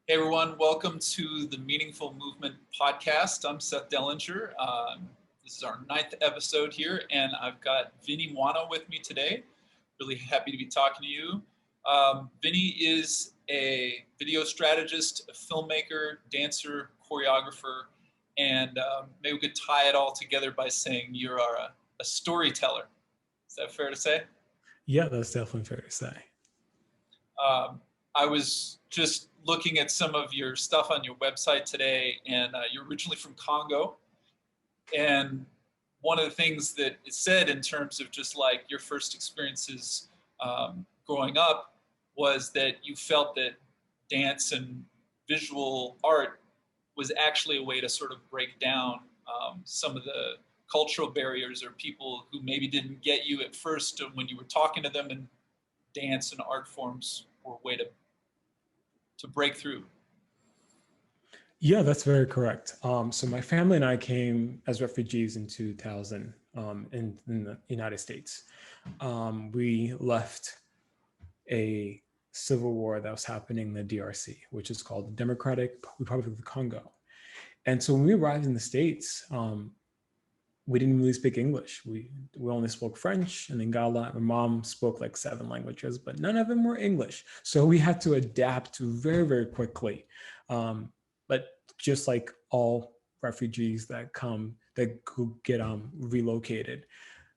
Hey everyone, welcome to the Meaningful Movement podcast. I'm Seth Dellinger. This is our 9th episode here, and I've got Vinny Mwano with me today. Really happy to be talking to you. Vinny is a video strategist, a filmmaker, dancer, choreographer, and maybe we could tie it all together by saying you are a storyteller. Is that fair to say? Yeah, that's definitely fair to say. I was just looking at some of your stuff on your website today, and you're originally from Congo. And one of the things that it said in terms of just like your first experiences growing up was that you felt that dance and visual art was actually a way to sort of break down some of the cultural barriers or people who maybe didn't get you at first when you were talking to them, and dance and art forms were a way to break through. Yeah, that's very correct. So my family and I came as refugees in 2000 in the United States. We left a civil war that was happening in the DRC, which is called the Democratic Republic of Congo. And so when we arrived in the States, we didn't really speak English. We only spoke French and Lingala. My mom spoke like 7 languages, but none of them were English. So we had to adapt very, very quickly. But just like all refugees that get relocated,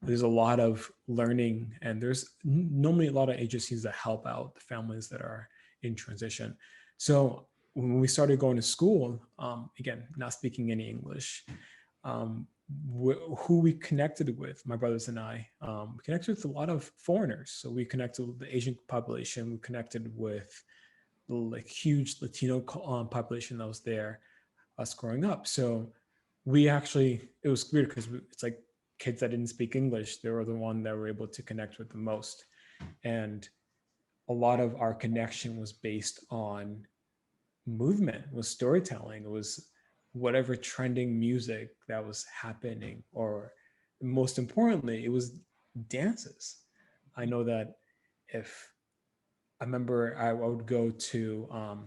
there's a lot of learning, and there's normally a lot of agencies that help out the families that are in transition. So when we started going to school, again, not speaking any English, who we connected with, my brothers and I, we connected with a lot of foreigners. So we connected with the Asian population. We connected with the like huge Latino population that was there, us growing up. So it was weird because it's like kids that didn't speak English, they were the one that were able to connect with the most. And a lot of our connection was based on movement, was storytelling, it was whatever trending music that was happening, or most importantly, it was dances. I know that I remember I would go to a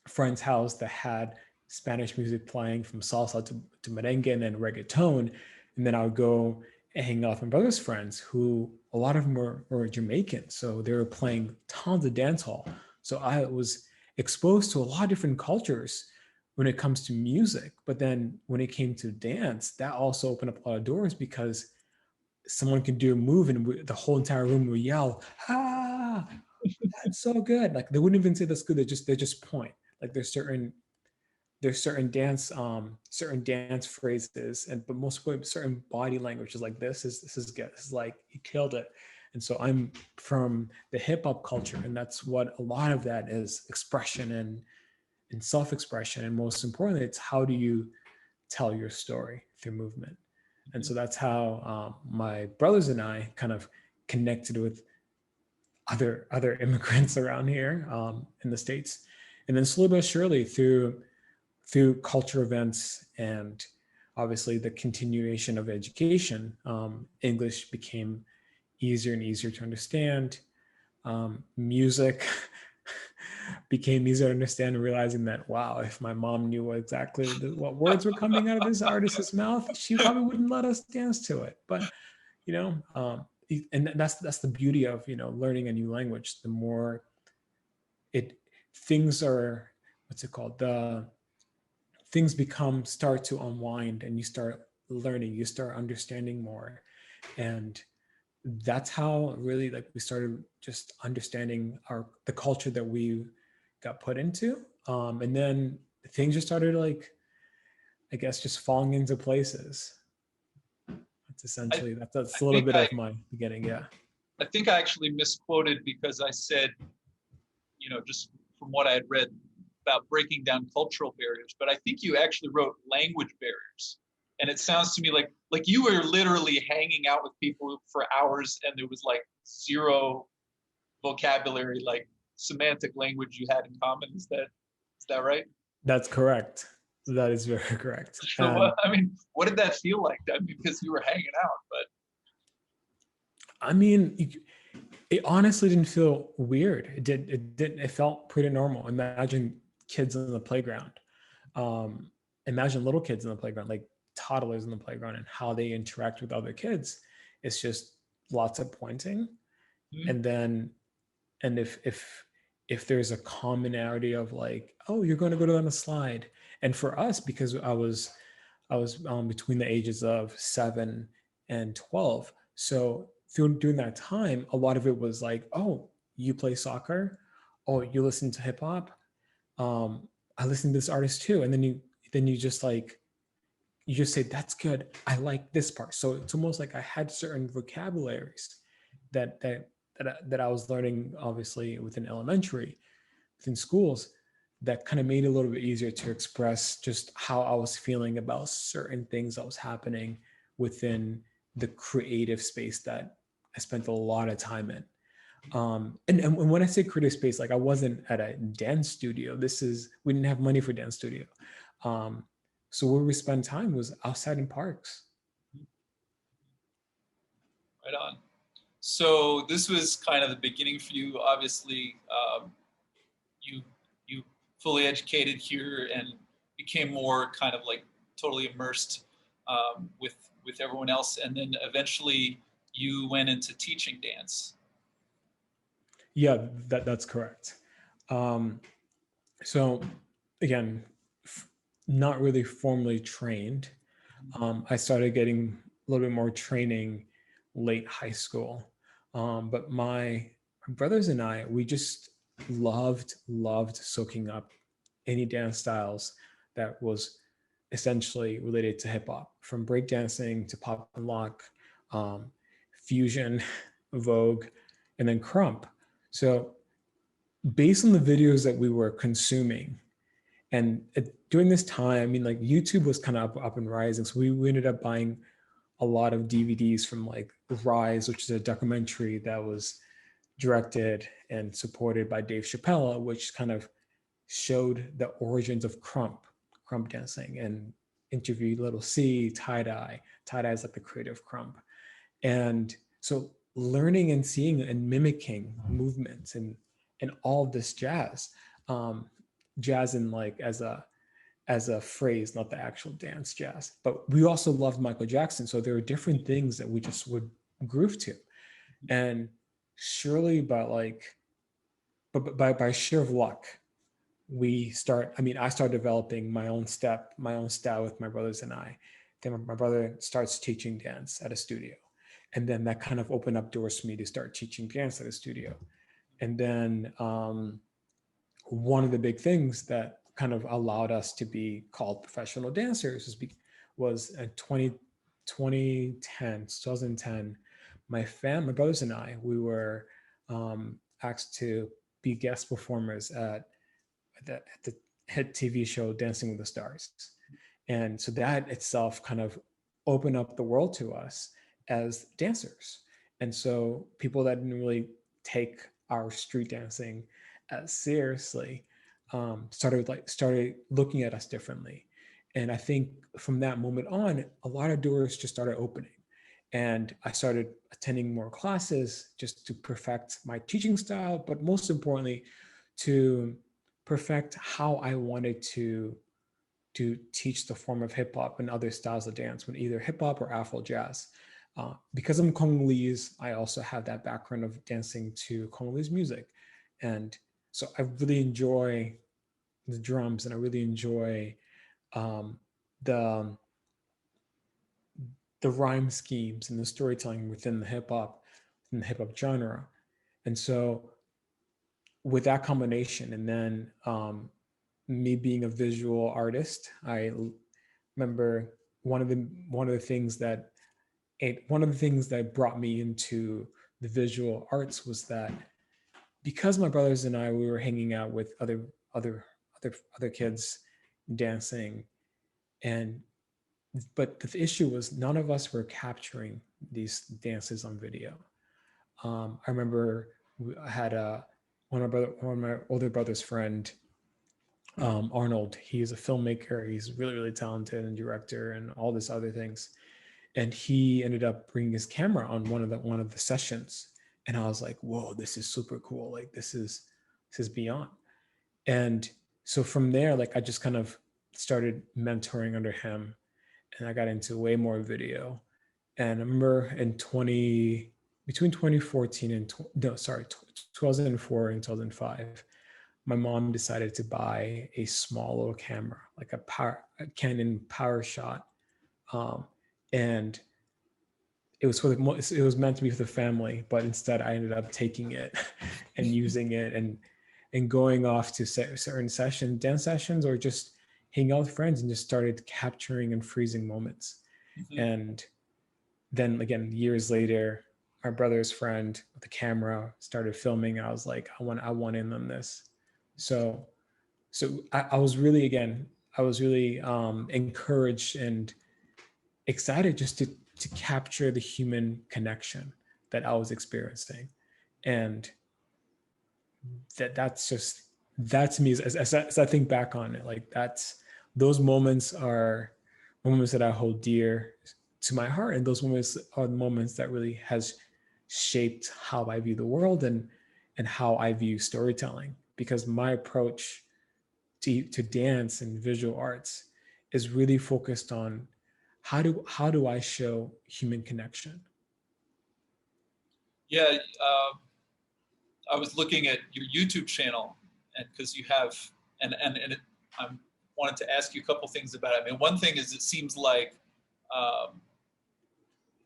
friend's house that had Spanish music playing, from salsa to merengue and then reggaeton. And then I would go and hang out with my brother's friends, who a lot of them were Jamaican. So they were playing tons of dance hall. So I was exposed to a lot of different cultures when it comes to music. But then when it came to dance, that also opened up a lot of doors, because someone could do a move and the whole entire room would yell, "Ah, that's so good!" Like they wouldn't even say that's good. They just point. Like there's certain dance phrases, but most importantly, certain body language is like, this is good. This is like, he killed it. And so I'm from the hip hop culture, and that's what a lot of that is: expression and self-expression. And most importantly, it's how do you tell your story through movement. And so that's how my brothers and I kind of connected with other immigrants around here in the States. And then slowly but surely, through culture events and obviously the continuation of education, English became easier and easier to understand. Music became easier to understand, and realizing that, wow, if my mom knew exactly what words were coming out of this artist's mouth, she probably wouldn't let us dance to it. But and that's the beauty of learning a new language. The more things start to unwind, and you start learning, you start understanding more. And that's how really we started just understanding the culture that we got put into. And then things just started I guess just falling into places. That's essentially, that's a little bit of my beginning. Yeah. I think I actually misquoted, because I said, just from what I had read about breaking down cultural barriers, but I think you actually wrote language barriers. And it sounds to me like you were literally hanging out with people for hours, and there was like zero vocabulary, like semantic language you had in common. Is that right? That's correct. That is very correct. So, what did that feel like? Because you were hanging out, but it honestly didn't feel weird. It felt pretty normal. Imagine kids in the playground. Imagine little kids in the playground, like toddlers in the playground, and how they interact with other kids. It's just lots of pointing. Mhm. And then, and if there's a commonality of like, oh, you're going to go down a slide. And for us, because I was between the ages of 7 and 12. So during that time, a lot of it was like, oh, you play soccer? Oh, you listen to hip hop? I listen to this artist too. And then you just like, you just say, that's good. I like this part. So it's almost like I had certain vocabularies that I was learning, obviously within elementary, within schools, that kind of made it a little bit easier to express just how I was feeling about certain things that was happening within the creative space that I spent a lot of time in. And when I say creative space, like I wasn't at a dance studio. We didn't have money for dance studio. Um, so where we spent time was outside in parks. Right on. So this was kind of the beginning for you. Obviously, you you fully educated here and became more kind of like totally immersed with everyone else, and then eventually you went into teaching dance. Yeah, that's correct. Um, so again, not really formally trained. I started getting a little bit more training late high school. But my brothers and I, we just loved soaking up any dance styles that was essentially related to hip hop, from breakdancing to pop and lock, um, fusion, Vogue, and then crump. So based on the videos that we were consuming, and during this time, I mean, like YouTube was kind of up and rising, so we ended up buying a lot of DVDs from like Rize, which is a documentary that was directed and supported by Dave Chappelle, which kind of showed the origins of crump dancing, and interviewed Little C, tie-dye. Tie-dye is like the creative crump. And so learning and seeing and mimicking movements and all of this jazz, jazz in like as a phrase, not the actual dance jazz. But we also loved Michael Jackson. So there were different things that we just would groove to. And surely by sheer of luck, I started developing my own style with my brothers and I. Then my brother starts teaching dance at a studio. And then that kind of opened up doors for me to start teaching dance at a studio. And then one of the big things that kind of allowed us to be called professional dancers was in 2010, my brothers and I, we were asked to be guest performers at the hit TV show Dancing with the Stars. And so that itself kind of opened up the world to us as dancers. And so people that didn't really take our street dancing as seriously started looking at us differently. And I think from that moment on, a lot of doors just started opening. And I started attending more classes just to perfect my teaching style, but most importantly, to perfect how I wanted to teach the form of hip hop and other styles of dance, when either hip hop or Afro-Jazz. Because I'm Congolese, I also have that background of dancing to Congolese music. And so I really enjoy the drums, and I really enjoy um, the rhyme schemes and the storytelling within the hip hop genre. And so with that combination, and then me being a visual artist, I remember one of the things that brought me into the visual arts was that because my brothers and I, we were hanging out with other kids dancing, and but the issue was none of us were capturing these dances on video. I remember I had one of my older brother's friend, Arnold. He's a filmmaker. He's really, really talented and director and all this other things. And he ended up bringing his camera on one of the sessions. And I was like, whoa, this is super cool. Like this is beyond. And so from there, like I just kind of started mentoring under him, and I got into way more video. And I remember between 2014 and, no, sorry, 2004 and 2005, my mom decided to buy a small little camera, like a Canon PowerShot. And it was it was meant to be for the family, but instead I ended up taking it and using it and going off to certain sessions, dance sessions, or just hanging out with friends, and just started capturing and freezing moments. Mm-hmm. And then again, years later, my brother's friend with the camera started filming. And I was like, I want in on this. So I was really, again, encouraged and excited just to capture the human connection that I was experiencing. And that to me, as I think back on it, like those moments are moments that I hold dear to my heart. And those moments are the moments that really has shaped how I view the world and how I view storytelling, because my approach to dance and visual arts is really focused on how do I show human connection. Yeah, I was looking at your YouTube channel, and because you have, I wanted to ask you a couple things about it. I mean, one thing is it seems like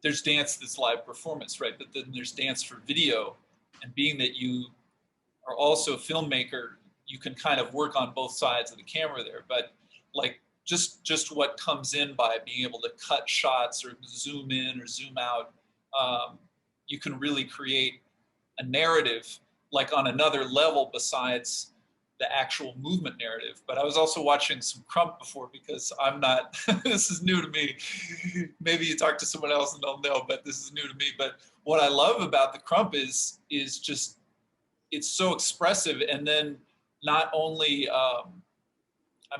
there's dance that's live performance, right? But then there's dance for video, and being that you are also a filmmaker, you can kind of work on both sides of the camera there. But like just what comes in by being able to cut shots or zoom in or zoom out, you can really create a narrative like on another level besides the actual movement narrative. But I was also watching some Krump before, because I'm not, this is new to me. Maybe you talk to someone else and they'll know, but this is new to me. But what I love about the Krump is just, it's so expressive. And then not only, I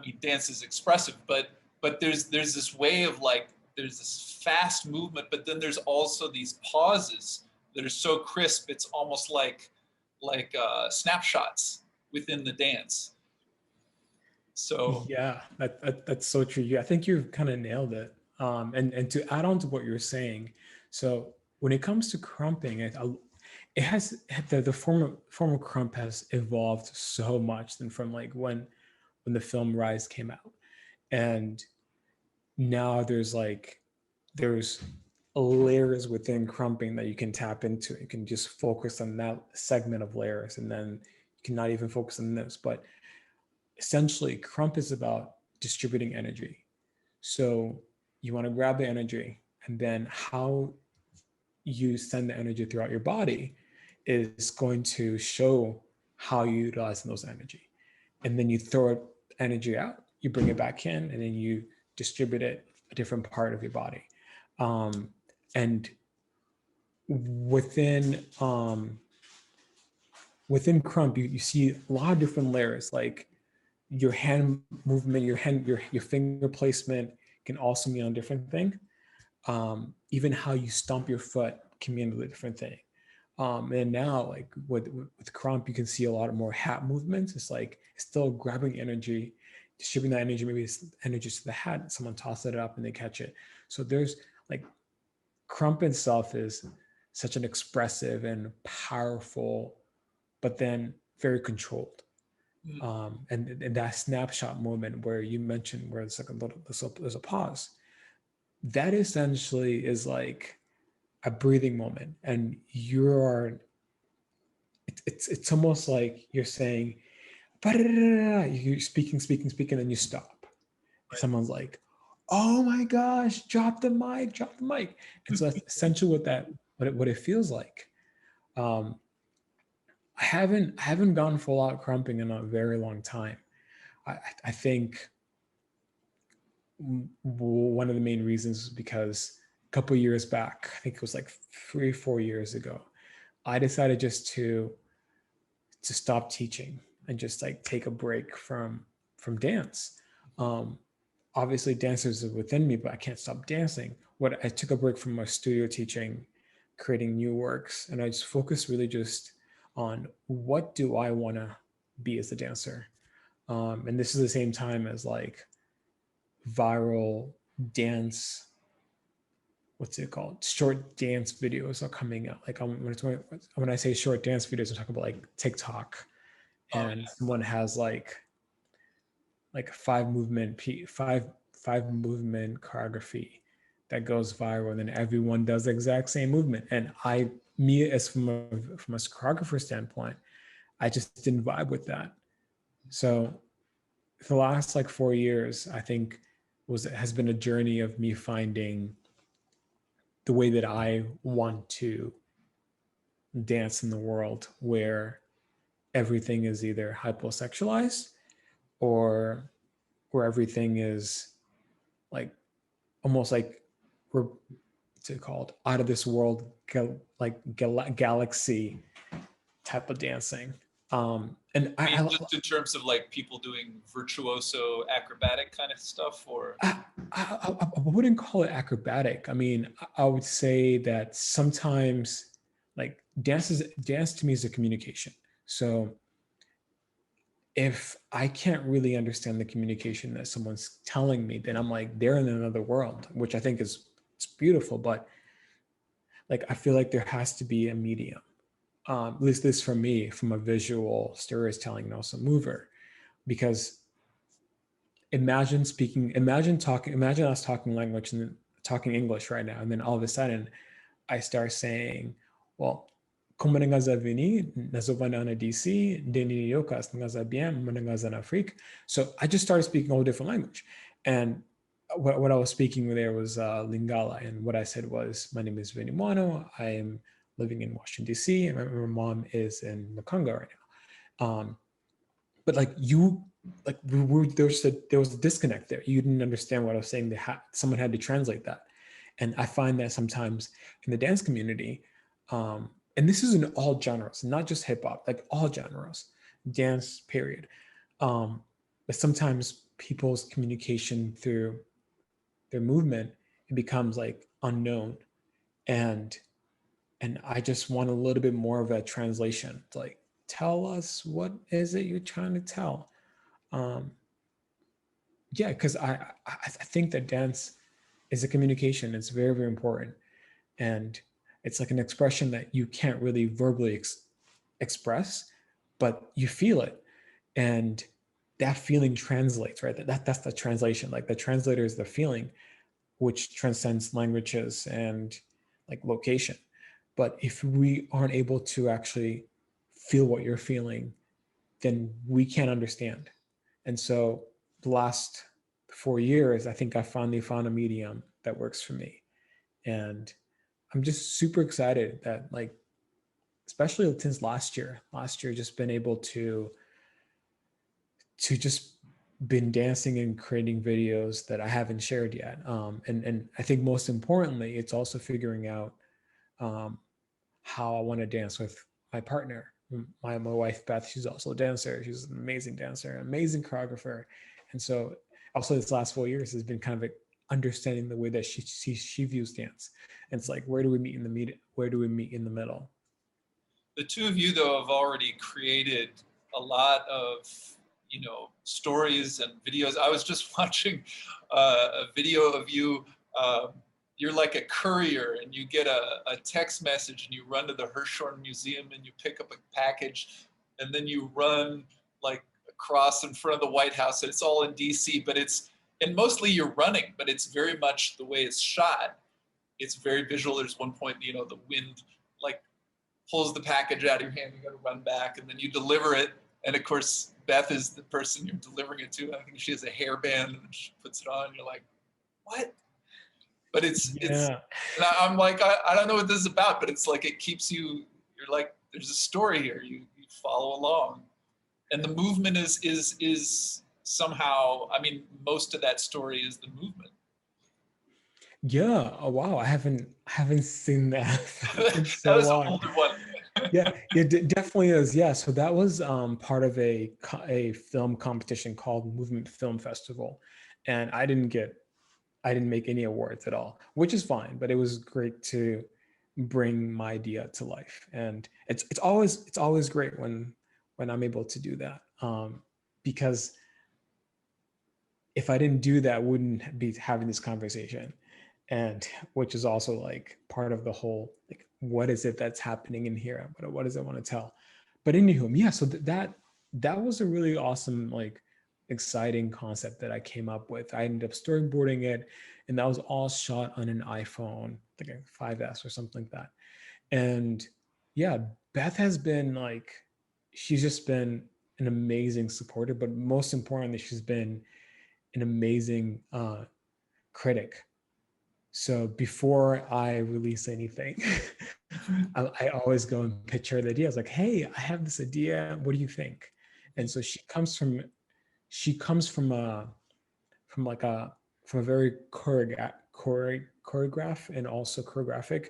mean, dance is expressive, but there's this way of like, there's this fast movement, but then there's also these pauses that are so crisp. It's almost like snapshots within the dance. So yeah, that's so true. Yeah, I think you've kind of nailed it. And to add on to what you're saying, so when it comes to crumping, it has the form of crump has evolved so much than from like when the film Rize came out, and now there's layers within crumping that you can tap into. You can just focus on that segment of layers, and then you can not even focus on this. But essentially, crump is about distributing energy. So you want to grab the energy, and then how you send the energy throughout your body is going to show how you utilize those energy. And then you throw energy out, you bring it back in, and then you distribute it a different part of your body. And within Crump, you see a lot of different layers, like your hand movement, your finger placement can also mean a different thing. Even how you stomp your foot can mean a different thing. And now, like with Crump, you can see a lot more hat movements. It's like it's still grabbing energy, distributing that energy. Maybe it's energy to the hat. Someone tosses it up and they catch it. So there's like Crump itself is such an expressive and powerful, but then very controlled. And that snapshot moment where you mentioned where it's like there's a pause, that essentially is like a breathing moment, and it's almost like you're saying, you're speaking, and you stop. And someone's like, oh my gosh, drop the mic. And so that's essentially what it feels like. I haven't gone full out crumping in a very long time. I think one of the main reasons is because a couple years back, I think it was like 3-4 years ago, I decided just to stop teaching and just like take a break from dance. Obviously dancers are within me, but I can't stop dancing. I took a break from my studio teaching, creating new works, and I just focused really just on what do I want to be as a dancer. And this is the same time as like viral dance, what's it called? Short dance videos are coming out. Like when I say short dance videos, I'm talking about like TikTok, Oh and yeah. someone has like five movement choreography that goes viral, and then everyone does the exact same movement. And me as from a choreographer standpoint, I just didn't vibe with that. So for the last like 4 years, I think has been a journey of me finding the way that I want to dance in the world, where everything is either hyposexualized or where everything is like almost like we're, what's it called, out of this world, galaxy type of dancing. And I mean, just in terms of like people doing virtuoso acrobatic kind of stuff, or I wouldn't call it acrobatic. I mean, I would say that sometimes like dance to me is a communication. So if I can't really understand the communication that someone's telling me, then I'm like, they're in another world, which I think it's beautiful. But like, I feel like there has to be a medium. At least this for me, from a visual storytelling and also mover, because imagine us talking language and talking English right now, and then all of a sudden I start saying, well, como nangaza Vinny, nazovana na DC, deni yokas nangaza bien, manangaza na Afrique. So I just started speaking a whole different language. And what I was speaking there was Lingala. And what I said was, my name is Vinny Mwano. I am living in Washington, DC. And my mom is in the Congo right now. But like there was a disconnect there. You didn't understand what I was saying. Someone had to translate that. And I find that sometimes in the dance community, and this is in all genres, not just hip hop, like all genres, dance period. But sometimes people's communication through their movement, it becomes like unknown. And I just want a little bit more of a translation. It's like, tell us, what is it you're trying to tell? Yeah, because I think that dance is a communication. It's very, very important. And it's like an expression that you can't really verbally express, but you feel it. And that feeling translates, right? That's the translation. Like the translator is the feeling, which transcends languages and like location. But if we aren't able to actually feel what you're feeling, then we can't understand. And so the last 4 years, I think I finally found a medium that works for me. And I'm just super excited that, like, especially since last year, just been able to just been dancing and creating videos that I haven't shared yet. And I think most importantly, it's also figuring out how I want to dance with my partner. My wife, Beth, she's also a dancer. She's an amazing dancer, amazing choreographer. And so also this last 4 years has been kind of understanding the way that she views dance. And it's like, where do we meet in the middle? the two of you though have already created a lot of stories and videos. I was just watching a video of you. You're like a courier, and you get a text message, and you run to the Hirshhorn Museum, and you pick up a package, and then you run like across in front of the White House. And it's all in DC, and mostly you're running, but it's very much the way it's shot. It's very visual. There's one point, the wind like pulls the package out of your hand. You got to run back, and then you deliver it. And of course, Beth is the person you're delivering it to. I think she has a hairband, and she puts it on. And you're like, what? But it's. And I'm like, I don't know what this is about, but it's like it keeps you. You're like, there's a story here. You follow along, and the movement is somehow. I mean, most of that story is the movement. Yeah. Oh wow. I haven't seen that in so that was long. An older one. Yeah, it definitely is. Yeah. So that was part of a film competition called Movement Film Festival, and I didn't make any awards at all, which is fine. But it was great to bring my idea to life, and it's always great when I'm able to do that. because if I didn't do that, I wouldn't be having this conversation. And which is also like part of the whole, like, what is it that's happening in here? What does it want to tell? But anywho, yeah, so that was a really awesome, like, exciting concept that I came up with. I ended up storyboarding it, and that was all shot on an iPhone, like a 5S or something like that. And yeah, Beth has been like, she's just been an amazing supporter, but most importantly, she's been an amazing critic. So before I release anything, I always go and pitch her the idea. I was like, hey, I have this idea. What do you think? And so she comes from from like a from a very choreograph and also choreographic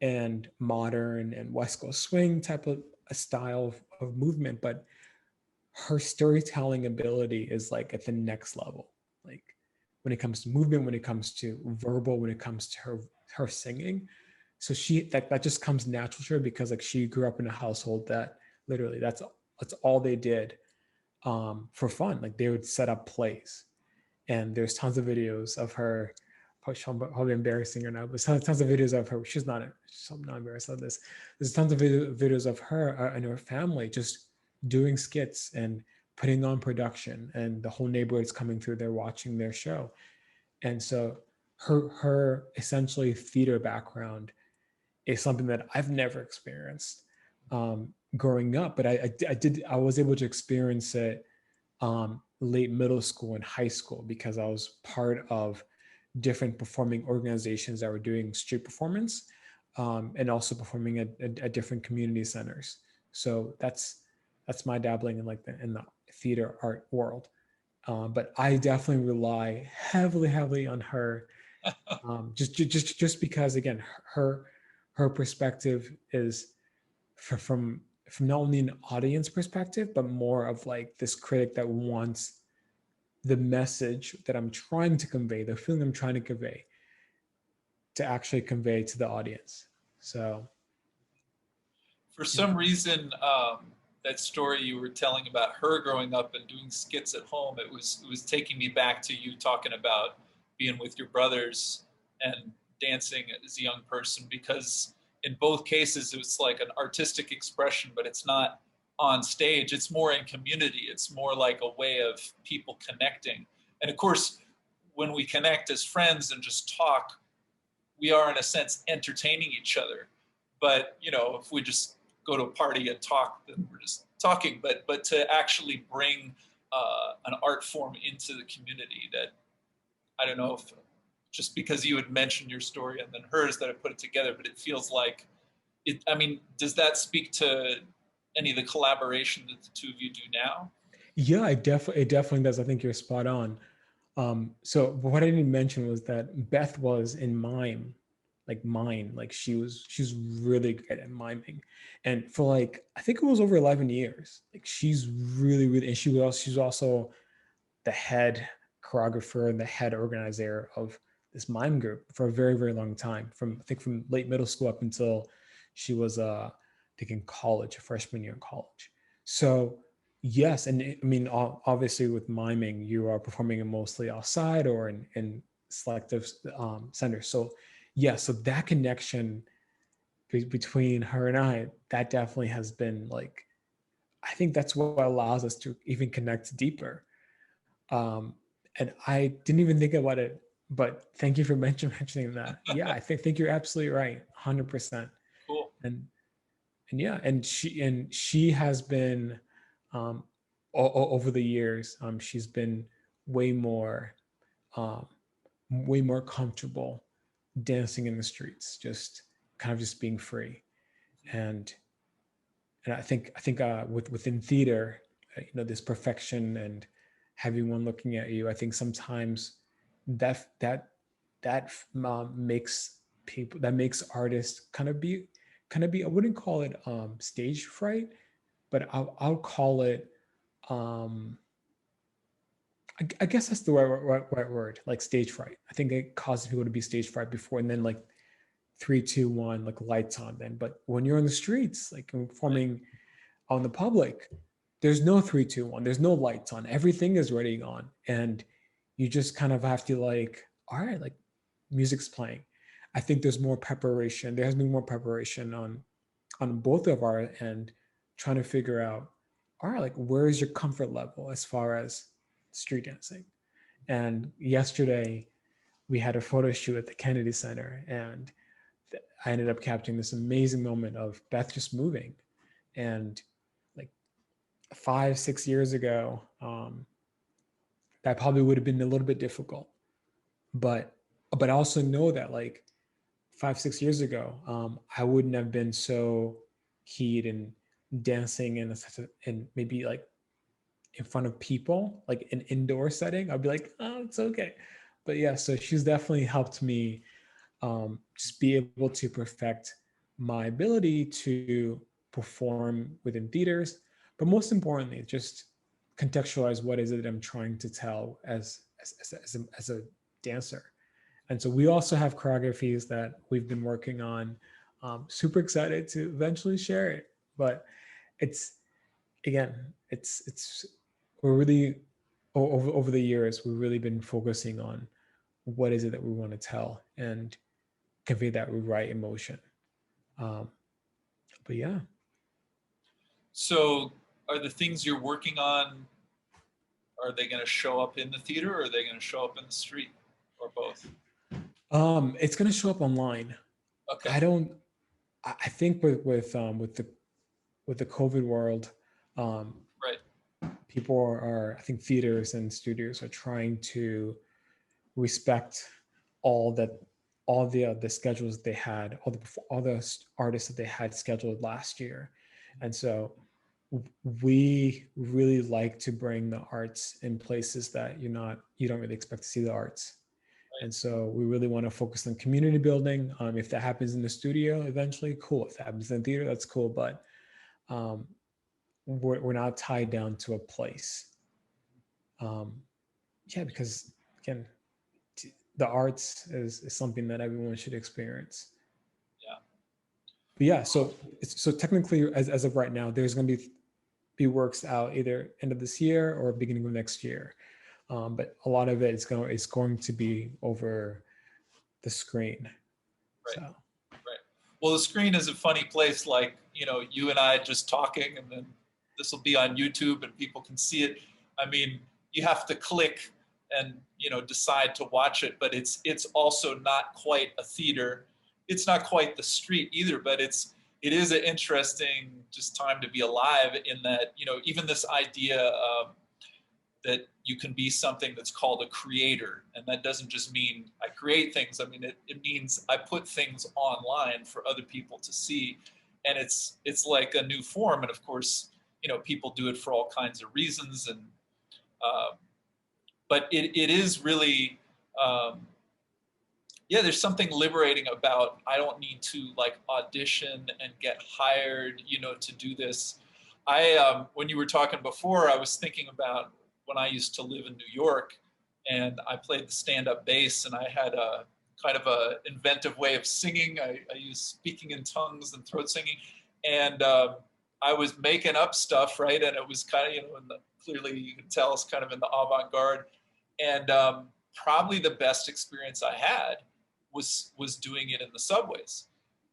and modern and West Coast swing type of a style of movement, but her storytelling ability is like at the next level. Like when it comes to movement, when it comes to verbal, when it comes to her singing. So she that just comes natural to her because like she grew up in a household that literally that's all they did for fun. Like they would set up plays, and there's tons of videos of her. Probably embarrassing her now, but tons of videos of her. She's not embarrassed of this. There's tons of videos of her and her family just doing skits and putting on production, and the whole neighborhood's coming through there watching their show. And so her essentially theater background is something that I've never experienced growing up, but I was able to experience it late middle school and high school because I was part of different performing organizations that were doing street performance and also performing at different community centers. So that's my dabbling in like in the theater art world. But I definitely rely heavily on her, just because again her perspective is from not only an audience perspective, but more of like this critic that wants the message that I'm trying to convey, the feeling I'm trying to convey, to actually convey to the audience. So, For some reason, that story you were telling about her growing up and doing skits at home, it was taking me back to you talking about being with your brothers and dancing as a young person, because in both cases it was like an artistic expression, but it's not on stage. It's more in community. It's more like a way of people connecting. And of course, when we connect as friends and just talk, we are in a sense entertaining each other. But you know, if we just go to a party and talk, then we're just talking. But to actually bring an art form into the community, that I don't know if just because you had mentioned your story and then hers that I put it together, but it feels like it. I mean, does that speak to any of the collaboration that the two of you do now? Yeah, it definitely does. I think you're spot on. So what I didn't mention was that Beth was in mime, like mime, like she's really good at miming, and for like I think it was over 11 years. Like she's really, and she's also the head choreographer and the head organizer of this mime group for a very long time. From I think from late middle school up until she was I think in college, a freshman year in college. So yes, and I mean obviously with miming, you are performing it mostly outside or in selective centers. So yeah, so that connection between her and I, that definitely has been like, I think that's what allows us to even connect deeper. Um, and I didn't even think about it, but thank you for mentioning that. Yeah, I think you're absolutely right, 100%. Cool. And yeah, and she has been um, over the years. She's been way more um, way more comfortable dancing in the streets, just kind of just being free. And I think within theater, this perfection and everyone looking at you, I think sometimes that makes people, that makes artists kind of be, I wouldn't call it stage fright, but I'll call it um I guess that's the right word, like stage fright. I think it causes people to be stage fright before, and then like 3, 2, 1, like lights on then. But when you're on the streets, like performing on the public, there's no 3, 2, 1. There's no lights on. Everything is already on, and you just kind of have to like, all right, like music's playing. I think there's more preparation. There has been more preparation on both of our end, trying to figure out, all right, like where is your comfort level as far as street dancing? And yesterday we had a photo shoot at the Kennedy Center, and I ended up capturing this amazing moment of Beth just moving. And like 5, 6 years ago, that probably would have been a little bit difficult. But I also know that like 5, 6 years ago, I wouldn't have been so keyed in dancing in maybe like in front of people, like an indoor setting. I'd be like, oh, it's okay. But yeah, so she's definitely helped me just be able to perfect my ability to perform within theaters, but most importantly, just contextualize what is it I'm trying to tell as a dancer. And so we also have choreographies that we've been working on. Super excited to eventually share it, but it's again, it's we're really over the years we've really been focusing on what is it that we want to tell and convey that right emotion. Um, but yeah. So are the things you're working on, are they going to show up in the theater, or are they going to show up in the street, or both? It's going to show up online. Okay. I don't. I think with the COVID world, um, Right. people are. I think theaters and studios are trying to respect all that, all the schedules they had, all the artists that they had scheduled last year, and so we really like to bring the arts in places that you don't really expect to see the arts. Right. And so we really want to focus on community building. If that happens in the studio eventually, cool. If that happens in theater, that's cool. But um, we're not tied down to a place. Yeah, because again, the arts is something that everyone should experience. Yeah. But yeah, so technically, as of right now, there's going to be works out either end of this year or beginning of next year. But a lot of it is going to be over the screen. Right. So. Right. Well, the screen is a funny place. Like, you and I just talking, and then this will be on YouTube, and people can see it. I mean, you have to click and decide to watch it, but it's also not quite a theater. It's not quite the street either, but it is an interesting just time to be alive in that, even this idea that you can be something that's called a creator. And that doesn't just mean I create things. I mean, it means I put things online for other people to see. And it's like a new form. And of course, people do it for all kinds of reasons. And but it is really, there's something liberating about, I don't need to like audition and get hired, to do this. When you were talking before, I was thinking about when I used to live in New York, and I played the stand-up bass, and I had a kind of a inventive way of singing. I used speaking in tongues and throat singing, and I was making up stuff, right? And it was kind of, clearly you can tell it's kind of in the avant-garde. And probably the best experience I had was doing it in the subways,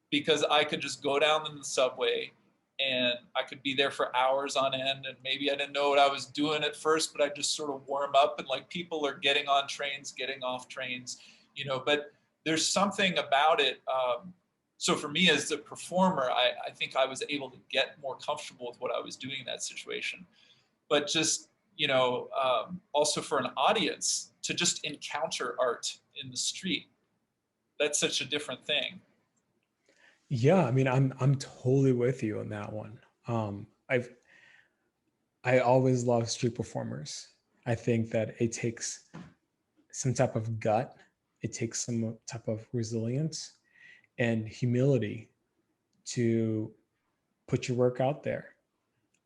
because I could just go down in the subway and I could be there for hours on end, and maybe I didn't know what I was doing at first, but I just sort of warm up, and like people are getting on trains, getting off trains, but there's something about it. So for me as the performer, I think I was able to get more comfortable with what I was doing in that situation. But just, also for an audience to just encounter art in the street, that's such a different thing. Yeah, I mean, I'm totally with you on that one. I always love street performers. I think that it takes some type of gut, it takes some type of resilience and humility to put your work out there.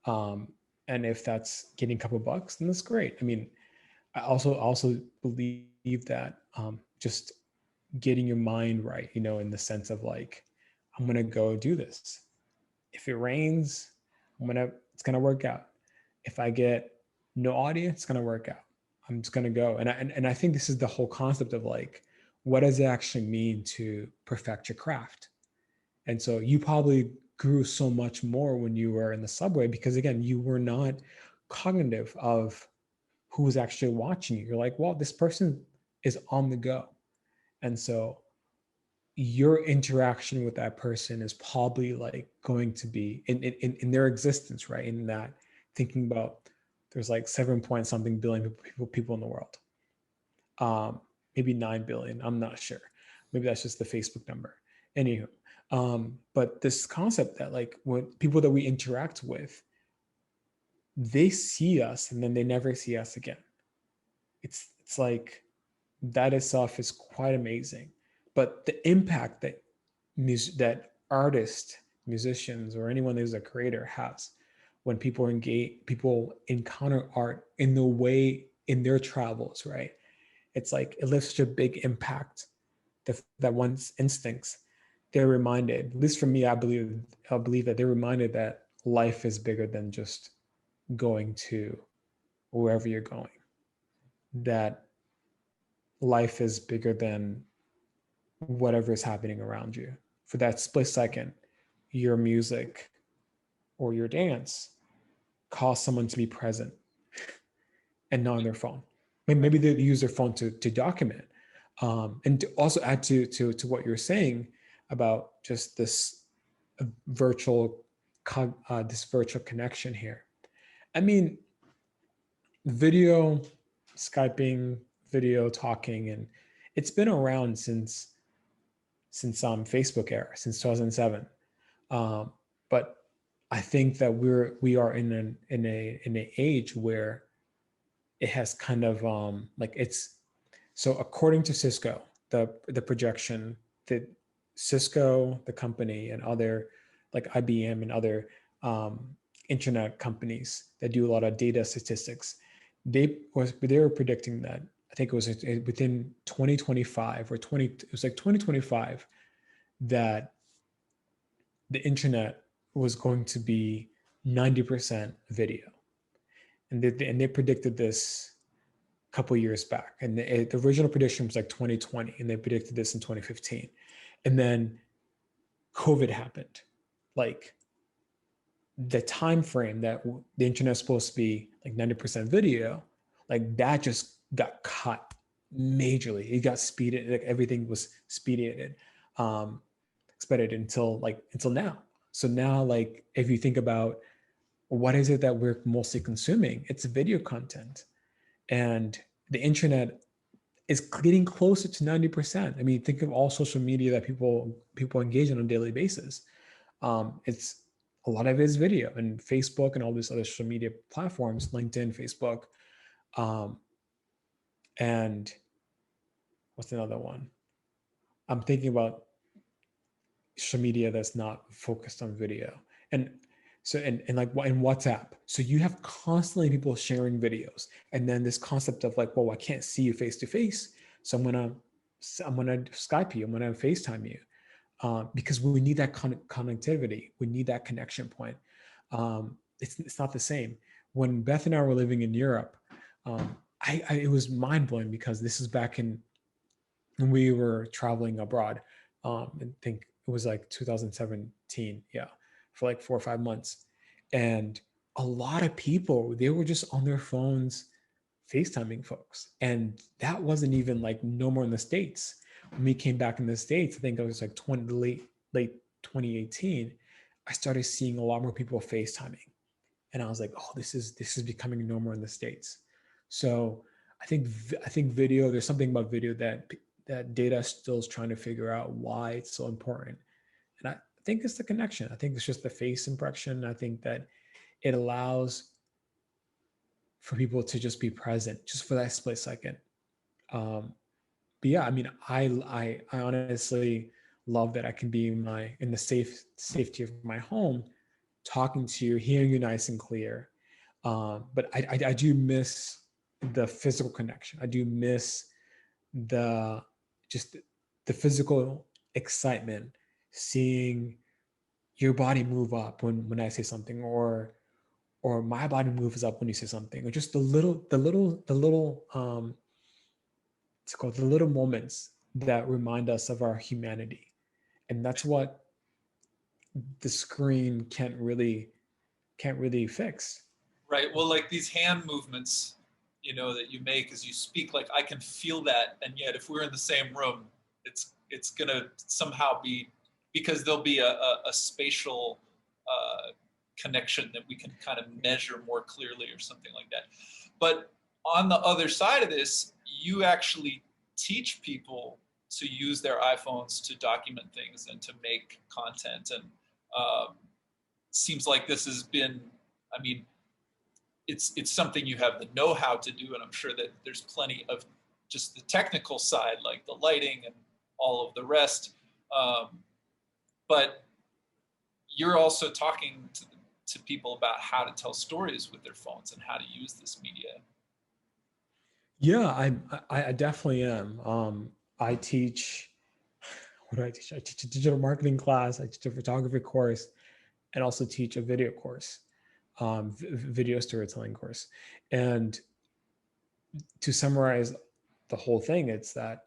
And if that's getting a couple bucks, then that's great. I mean, I also believe that just getting your mind right, in the sense of like, I'm gonna go do this. If it rains, it's gonna work out. if I get no audience, it's going to work out. I'm just going to go. And I think this is the whole concept of like, what does it actually mean to perfect your craft? And so you probably grew so much more when you were in the subway, because again, you were not cognitive of who was actually watching you. You're like, well, this person is on the go. And so your interaction with that person is probably like going to be in their existence, right? In that, thinking about, there's like 7 point something billion people in the world. Maybe 9 billion, I'm not sure. Maybe that's just the Facebook number. Anywho, but this concept that like when people that we interact with, they see us and then they never see us again. It's like that itself is quite amazing. But the impact that that artists, musicians, or anyone who's a creator has when people encounter art in the way in their travels, right? It's like it leaves such a big impact that one's instincts, they're reminded, at least for me, I believe that they're reminded that life is bigger than just going to wherever you're going. That life is bigger than whatever is happening around you. For that split second, your music or your dance cause someone to be present and not on their phone. Maybe they use their phone to document. And to also add to what you're saying about just this virtual connection here. I mean, video, Skyping, video talking, and it's been around since Facebook era, since 2007. But I think that we are in an age where it has kind of like it's, so according to Cisco, the projection that Cisco, the company, and other like IBM and other internet companies that do a lot of data statistics, they were predicting that, I think it was within 2025 or it was like 2025, that the internet was going to be 90% video. And they predicted this a couple of years back. And the original prediction was like 2020, and they predicted this in 2015. And then COVID happened. Like the time frame that the internet is supposed to be like 90% video, like that just got cut majorly. It got speeded, like everything was expedited until now. So now, like, if you think about what is it that we're mostly consuming, it's video content. And the internet is getting closer to 90%. I mean, think of all social media that people engage in on a daily basis. It's a lot of it is video, and Facebook and all these other social media platforms, LinkedIn, Facebook, and what's another one? I'm thinking about social media that's not focused on video. And so, and like in WhatsApp, so you have constantly people sharing videos, and then this concept of like, well, I can't see you face to face, so I'm gonna Skype you, I'm gonna FaceTime you, because we need that connectivity, we need that connection point. It's not the same. When Beth and I were living in Europe, it was mind blowing, because this is back when we were traveling abroad. I think it was like 2017, yeah, for like 4 or 5 months. And a lot of people, they were just on their phones FaceTiming folks. And that wasn't even like no more in the States. When we came back in the States, I think it was like late 2018, I started seeing a lot more people FaceTiming. And I was like, oh, this is becoming normal in the States. So I think video, there's something about video that data still is trying to figure out why it's so important. And I think it's the connection. I think it's just the face impression. I think that it allows for people to just be present just for that split second. But yeah, I mean, I honestly love that I can be in the safety of my home, talking to you, hearing you nice and clear. But I do miss the physical connection. I do miss the physical excitement, seeing your body move up when I say something, or or my body moves up when you say something, or just it's called the little moments that remind us of our humanity. And that's what the screen can't really fix. Right. Well, like these hand movements, that you make as you speak, like I can feel that, and yet if we're in the same room, it's gonna somehow be, because there'll be a spatial connection that we can kind of measure more clearly or something like that. But on the other side of this, you actually teach people to use their iPhones to document things and to make content, and seems like this has been, I mean, it's something you have the know-how to do, and I'm sure that there's plenty of just the technical side, like the lighting and all of the rest. But you're also talking to people about how to tell stories with their phones and how to use this media. Yeah, I definitely am. I teach. What do I teach? I teach a digital marketing class. I teach a photography course, and also teach a video course, video storytelling course. And to summarize the whole thing, it's that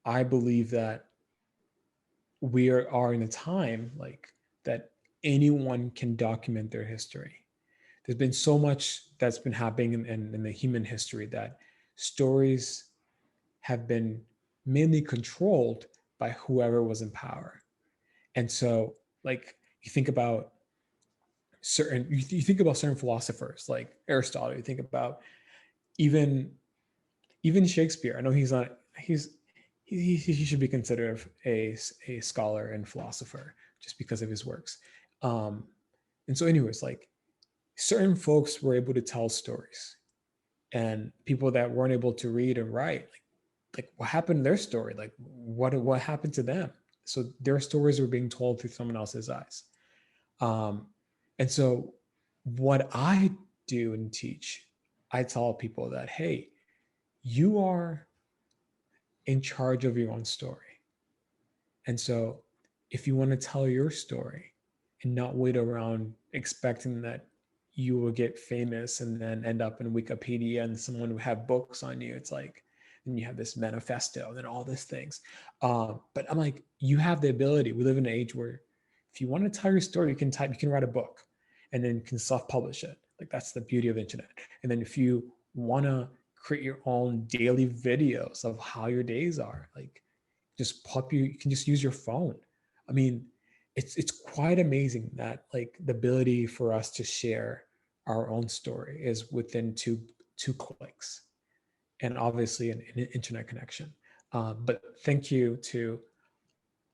I believe that we are in a time like that anyone can document their history. There's been so much that's been happening in the human history that stories have been mainly controlled by whoever was in power. And so, like, you think about certain philosophers like Aristotle. You think about even Shakespeare. I know he should be considered a scholar and philosopher just because of his works. Um, and so, anyways, like certain folks were able to tell stories, and people that weren't able to read and write, like what happened to their story? Like what happened to them? So their stories were being told through someone else's eyes. Um, and so what I do and teach, I tell people that, hey, you are in charge of your own story. And so if you want to tell your story and not wait around expecting that you will get famous and then end up in Wikipedia and someone will have books on you, it's like, and you have this manifesto and all these things. But I'm like, you have the ability. We live in an age where if you want to tell your story, you can write a book and then you can self-publish it. Like that's the beauty of the internet. And then if you want to create your own daily videos of how your days are, like you can just use your phone. I mean, it's quite amazing that like the ability for us to share our own story is within two clicks, and obviously an internet connection. But thank you to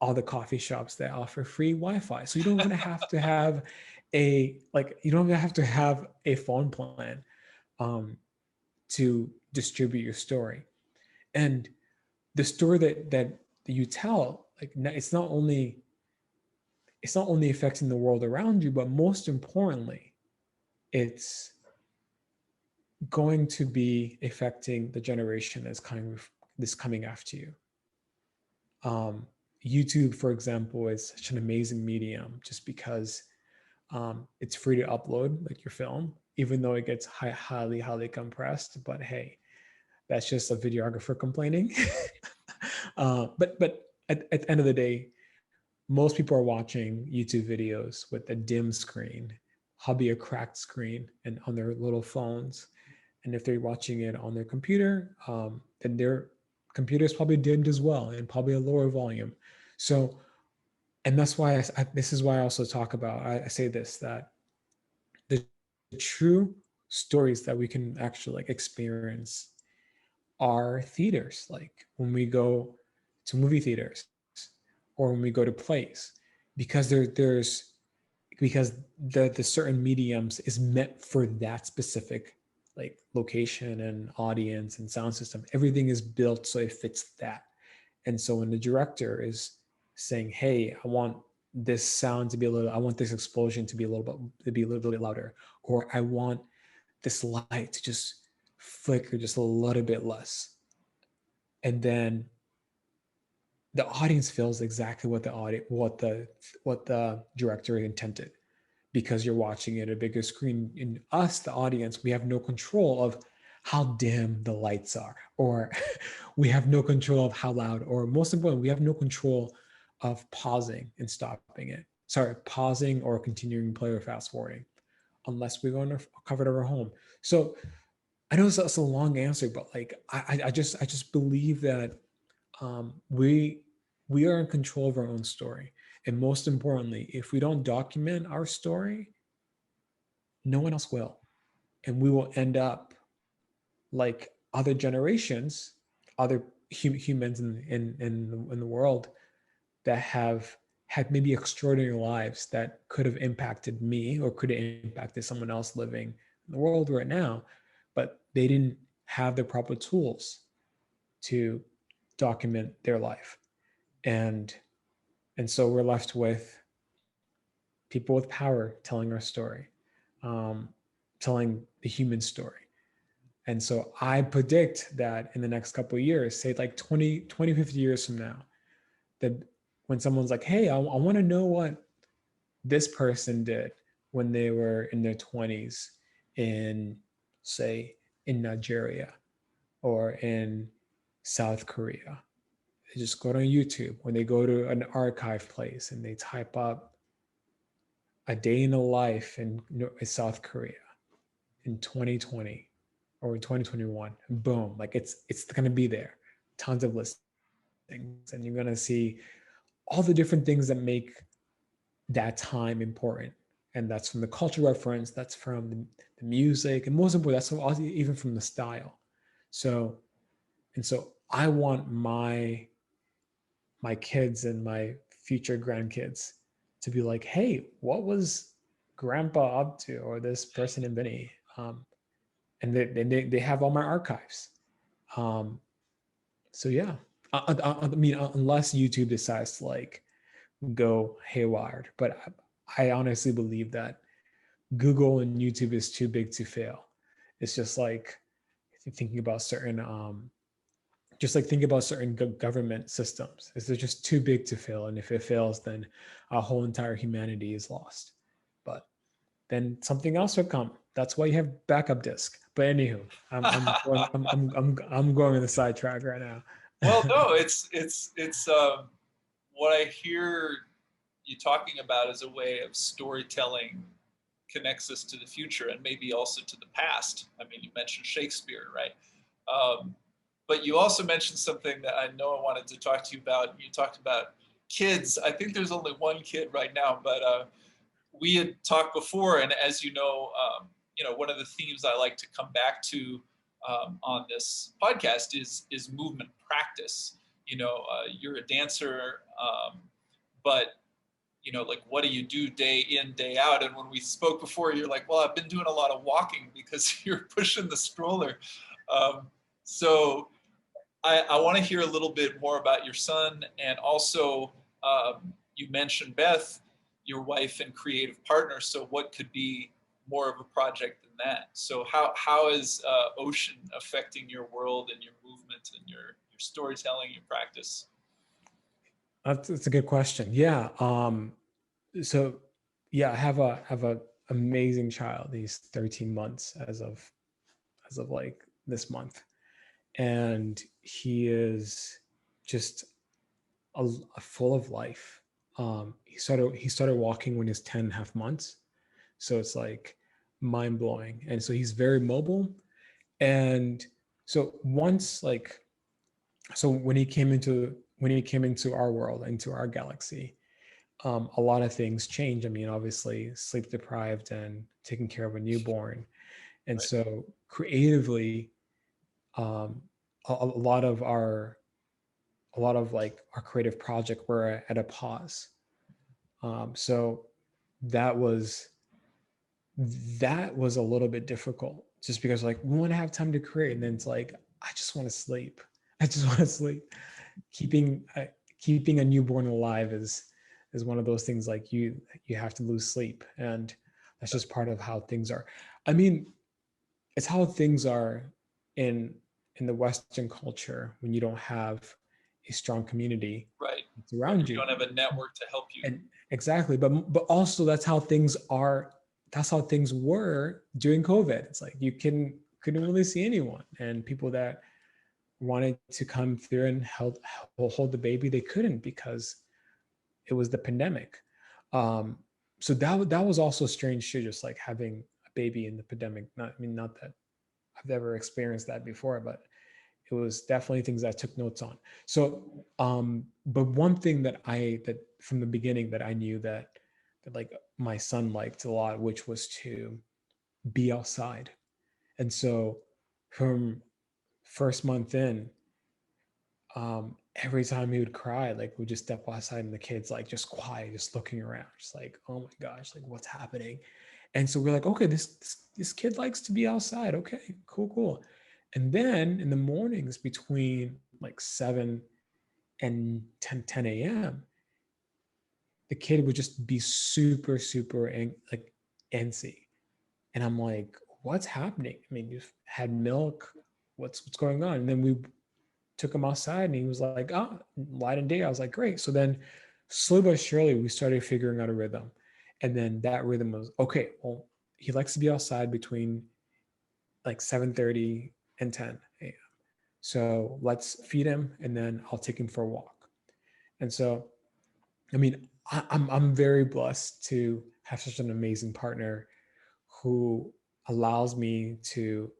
all the coffee shops that offer free Wi-Fi, so you don't even have to have a phone plan to distribute your story. And the story that you tell, like it's not only affecting the world around you, but most importantly, it's going to be affecting the generation that's coming after you. YouTube, for example, is such an amazing medium just because it's free to upload like your film, even though it gets highly compressed. But hey, that's just a videographer complaining. But at the end of the day, most people are watching YouTube videos with a dim screen, hobby a cracked screen, and on their little phones. And if they're watching it on their computer, then their computer is probably dimmed as well and probably a lower volume. So, and that's why this is why I also talk about, I say this, that the true stories that we can actually like experience are theaters. Like when we go to movie theaters or when we go to plays, because because the certain mediums is meant for that specific like location and audience and sound system. Everything is built so it fits that. And so when the director is saying, hey, I want this sound to be I want this explosion to be a little bit louder, or I want this light to just flicker just a little bit less. And then the audience feels exactly what the director intended, because you're watching it at a bigger screen. In us, the audience, we have no control of how dim the lights are, or we have no control of how loud, or most importantly, we have no control of pausing and stopping it. Sorry, pausing or continuing play or fast forwarding, unless we go in our comfort of our home. So I know it's a long answer, but like I just believe that we are in control of our own story, and most importantly, if we don't document our story, no one else will, and we will end up like other generations, other humans in the world that have had maybe extraordinary lives that could have impacted me or could have impacted someone else living in the world right now, but they didn't have the proper tools to document their life. And so we're left with people with power telling our story, um, telling the human story. And so I predict that in the next couple of years, say like 50 years from now, that when someone's like, hey, I want to know what this person did when they were in their 20s in, say, in Nigeria or in South Korea. They just go to YouTube, or they go to an archive place and they type up a day in the life in South Korea in 2020 or in 2021. Boom, like it's going to be there. Tons of listings, and you're going to see all the different things that make that time important. And that's from the cultural reference, that's from the music, and most important, that's also even from the style. So I want my kids and my future grandkids to be like, hey, what was grandpa up to, or this person in Vinny? And they have all my archives. So yeah, I mean, unless YouTube decides to like go haywire, but I honestly believe that Google and YouTube is too big to fail. It's just like thinking about certain government systems. They're just too big to fail, and if it fails, then our whole entire humanity is lost. But then something else will come. That's why you have backup disk. But anywho, I'm going on the sidetrack right now. Well, no, it's what I hear you talking about as a way of storytelling connects us to the future and maybe also to the past. I mean, you mentioned Shakespeare, right? But you also mentioned something that I know I wanted to talk to you about. You talked about kids. I think there's only one kid right now, but we had talked before, and as you know, one of the themes I like to come back to on this podcast is movement practice. You're a dancer, but like, what do you do day in, day out? And when we spoke before, you're like, well, I've been doing a lot of walking because you're pushing the stroller. So I want to hear a little bit more about your son. And also, you mentioned Beth, your wife and creative partner. So what could be more of a project than that? So how is ocean affecting your world and your movement and your storytelling, your practice? That's a good question. Yeah. So yeah, I have a amazing child. He's 13 months as of like this month, and he is just a full of life. He started walking when he was 10 and a half months, so it's like mind blowing. And so he's very mobile. And so when he came into our world, into our galaxy, a lot of things change. I mean, obviously, sleep deprived and taking care of a newborn, and Right. so creatively, a lot of like our creative project were at a pause. So that was a little bit difficult, just because like we want to have time to create, and then it's like I just want to sleep. I just want to sleep. Keeping a newborn alive is one of those things, like you have to lose sleep, and that's just part of how things are. I mean, it's how things are in the Western culture when you don't have a strong community Right. around You you. don't have a network to help you. And exactly, but also that's how things are. That's how things were during COVID. It's like you couldn't really see anyone, and people that wanted to come through and hold the baby, they couldn't because it was the pandemic. Um, so that was also strange too, just like having a baby in the pandemic. Not that I've ever experienced that before, but it was definitely things I took notes on. So, but one thing that from the beginning that I knew that like my son liked a lot, which was to be outside. And so from first month in, every time he would cry, like we'd just step outside and the kid's like just quiet, just looking around, just like, oh my gosh, like what's happening? And so we're like, okay, this kid likes to be outside. Okay, cool. And then in the mornings between like 7 and 10 a.m., the kid would just be super like antsy. And I'm like, what's happening? I mean, you've had milk. What's going on? And then we took him outside and he was like, oh, light and day. I was like, great. So then slowly but surely we started figuring out a rhythm. And then that rhythm was, okay, well, he likes to be outside between like 7:30 and 10 a.m. So let's feed him and then I'll take him for a walk. And so, I mean, I'm very blessed to have such an amazing partner who allows me to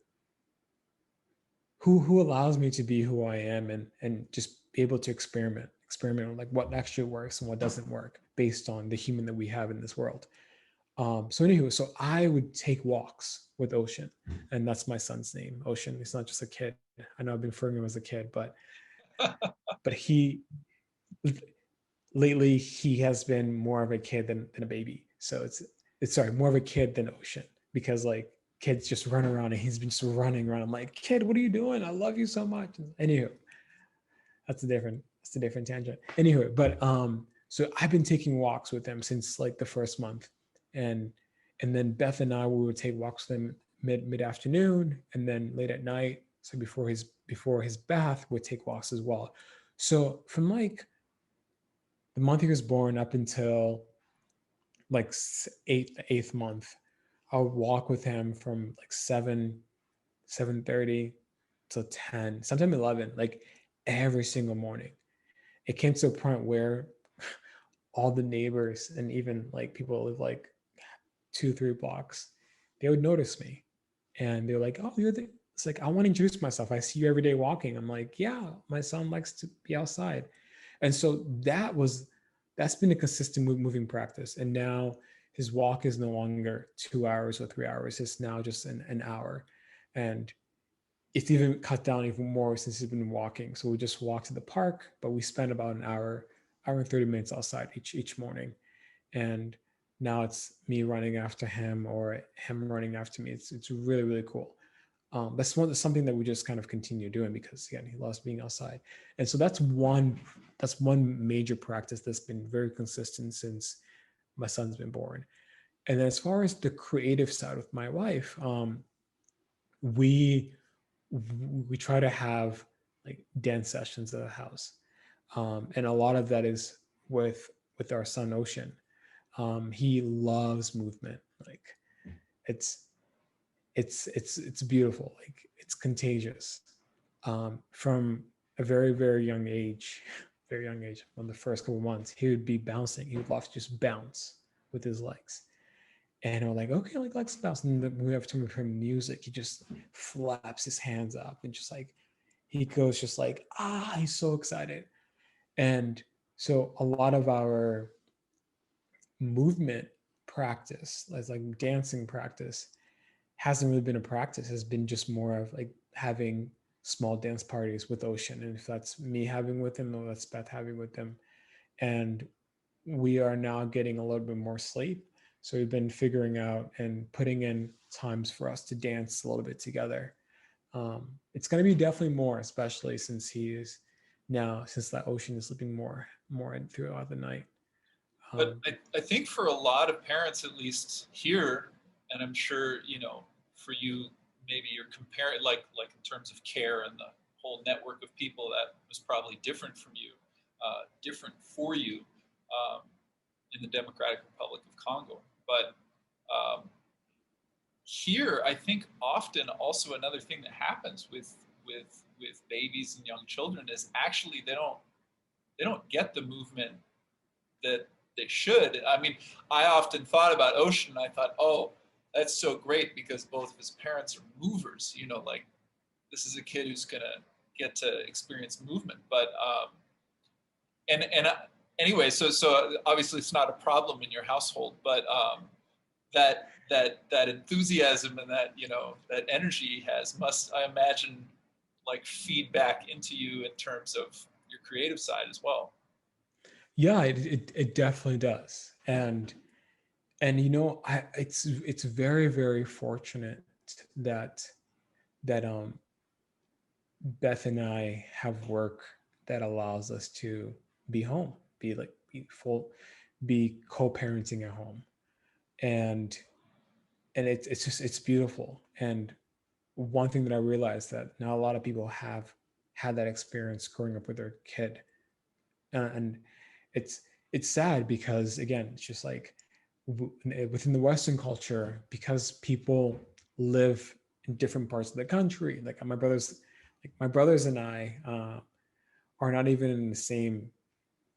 who allows me to be who I am and just be able to experiment with like what actually works and what doesn't work based on the human that we have in this world. So anyway, so I would take walks with Ocean, and that's my son's name, Ocean. He's not just a kid. I know I've been referring to him as a kid, but he lately he has been more of a kid than a baby. So it's sorry, more of a kid than Ocean because like kids just run around and he's been just running around. I'm like, kid, what are you doing? I love you so much. Anywho, that's a different tangent. Anyway, but so I've been taking walks with him since like the first month, and then Beth and I we would take walks with him mid afternoon and then late at night. So before his bath, we'd take walks as well. So from like the month he was born up until like eighth month, I would walk with him from like 7:30 to 10, sometimes 11, like every single morning. It came to a point where all the neighbors and even like people who live like 2-3 blocks, they would notice me, and they're like, "Oh, you're the." It's like I want to introduce myself. I see you every day walking. I'm like, "Yeah, my son likes to be outside," and so that's been a consistent moving practice. And now his walk is no longer 2 hours or 3 hours. It's now just an hour, and it's even cut down even more since he's been walking. So we just walk to the park, but we spend about an hour and 30 minutes outside each morning. And now it's me running after him or him running after me. It's really cool. That's something that we just kind of continue doing because again he loves being outside. And so that's one major practice that's been very consistent since my son's been born. And then as far as the creative side with my wife, we we try to have like dance sessions at the house, and a lot of that is with our son Ocean. He loves movement. Like it's it's beautiful. Like it's contagious. From a very very young age, on the first couple of months, he would be bouncing. He would love to just bounce with his legs. And we're like, okay, like let's bounce. And then we have to hear music. He just flaps his hands up and just like he goes just like he's so excited. And so a lot of our movement practice, as like dancing practice, hasn't really been a practice. Has been just more of like having small dance parties with Ocean, and if that's me having with him or that's Beth having with him. And we are now getting a little bit more sleep, so we've been figuring out and putting in times for us to dance a little bit together. It's going to be definitely more, especially since since that Ocean is sleeping more throughout the night. But I think for a lot of parents, at least here, and I'm sure, for you, maybe you're comparing like in terms of care and the whole network of people that was probably different from you, different for you, in the Democratic Republic of Congo. But here, I think often also another thing that happens with babies and young children is actually they don't get the movement that they should. I mean, I often thought about Ocean. I thought, oh, that's so great because both of his parents are movers. You know, like this is a kid who's gonna get to experience movement. But anyway, so obviously it's not a problem in your household, but that enthusiasm and that, you know, that energy he has must, I imagine, like feed back into you in terms of your creative side as well. Yeah, it definitely does. And you know, it's very, very fortunate that Beth and I have work that allows us to be home, be co-parenting at home. And it's just, it's beautiful. And one thing that I realized that not a lot of people have had that experience growing up with their kid. And it's sad because, again, it's just like within the Western culture, because people live in different parts of the country. Like my brothers and I are not even in the same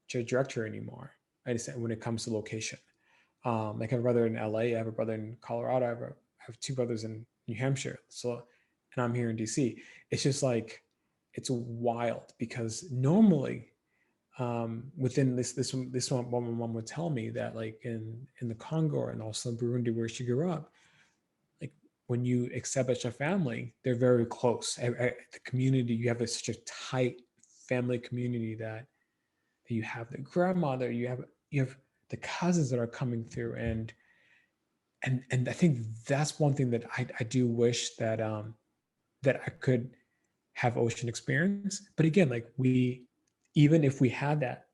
trajectory anymore. I just, when it comes to location. Like I have a brother in LA, I have a brother in Colorado, I have two brothers in New Hampshire. So, and I'm here in DC. It's just like, it's wild because normally within this one, my mom would tell me that like in the Congo and also Burundi where she grew up, like when you establish a family, they're very close. The community, you have such a tight family community that you have the grandmother, you have the cousins that are coming through, and I think that's one thing that I do wish that that I could have Ocean experience. But again, like even if we had that,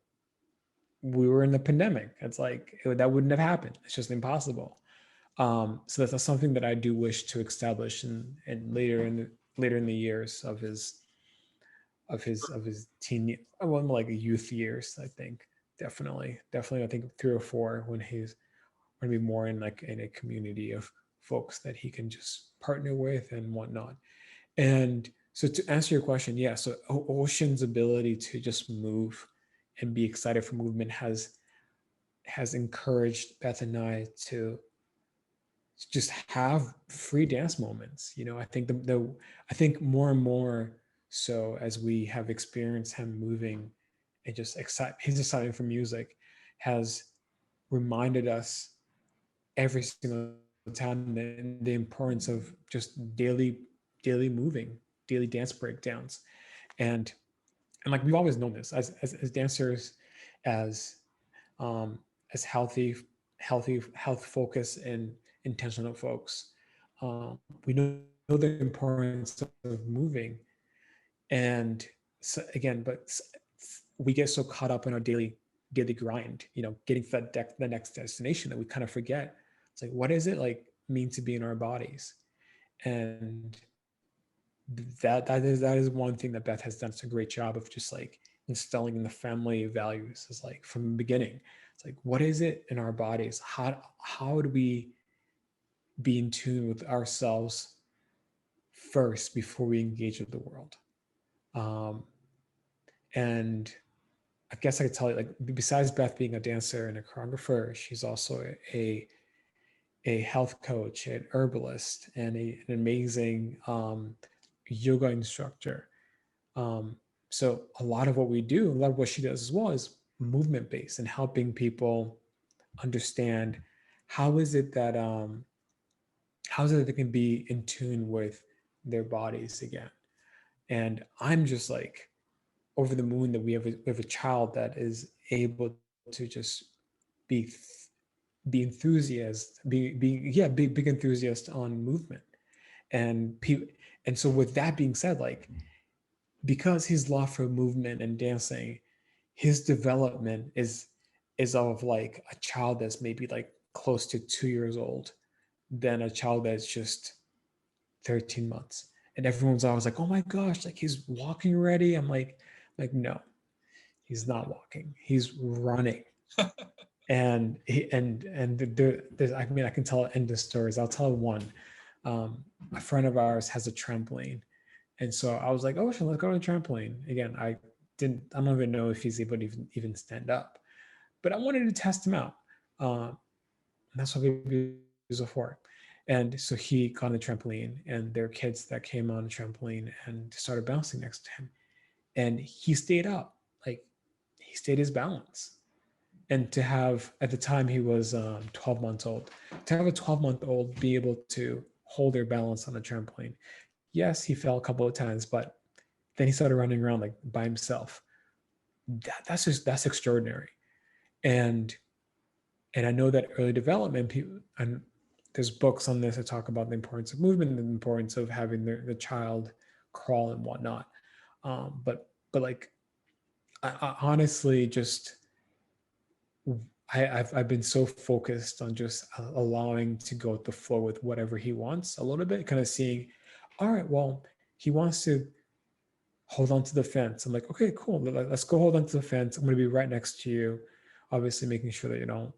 we were in the pandemic. It's like that wouldn't have happened. It's just impossible. So that's something that I do wish to establish, and later in the years of his teen, well, like youth years. I think definitely. I think 3 or 4 when he's going to be more in like in a community of folks that he can just partner with and whatnot. And so to answer your question, yeah. So Ocean's ability to just move and be excited for movement has encouraged Beth and I to just have free dance moments. You know, I think I think more and more so as we have experienced him moving and just his excitement for music has reminded us every single time the importance of just daily moving, daily dance breakdowns. And like we've always known this as dancers, as um, health focused and intentional folks. We know the importance of moving, and so, again, but we get so caught up in our daily grind, you know, getting to the next destination that we kind of forget. It's like, what is it like mean to be in our bodies? And that is one thing that Beth has done such a great job of just like instilling in the family values is like from the beginning. It's like, what is it in our bodies? How do we be in tune with ourselves first before we engage with the world? Um, and I guess I could tell you, like, besides Beth being a dancer and a choreographer, she's also a health coach, an herbalist, and an amazing yoga instructor. So a lot of what we do, a lot of what she does as well, is movement based and helping people understand how is it that they can be in tune with their bodies again. And I'm just like over the moon that we have a child that is able to just be enthusiast, big enthusiast on movement. And and so with that being said, like, because his love for movement and dancing, his development is of like a child that's maybe like close to 2 years old than a child that's just 13 months. And everyone's always like, oh my gosh, like he's walking already. I'm like, no, he's not walking. He's running. And there's, I mean, I can tell endless stories. I'll tell one. A friend of ours has a trampoline. And so I was like, oh, let's go on a trampoline. Again, I don't even know if he's able to even stand up, but I wanted to test him out. And that's what we use it for. And so he got on the trampoline, and there were kids that came on the trampoline and started bouncing next to him. And he stayed up, like he stayed his balance. And to have, at the time he was 12 months old, to have a 12-month-old be able to hold their balance on a trampoline. Yes, he fell a couple of times, but then he started running around like by himself. That's extraordinary. And I know that early development people, and there's books on this that talk about the importance of movement and the importance of having the child crawl and whatnot. But like, I honestly just, I've been so focused on just allowing to go with the flow with whatever he wants a little bit, kind of seeing, all right, well, he wants to hold on to the fence. I'm like, okay, cool. Let's go hold on to the fence. I'm going to be right next to you, obviously making sure that you don't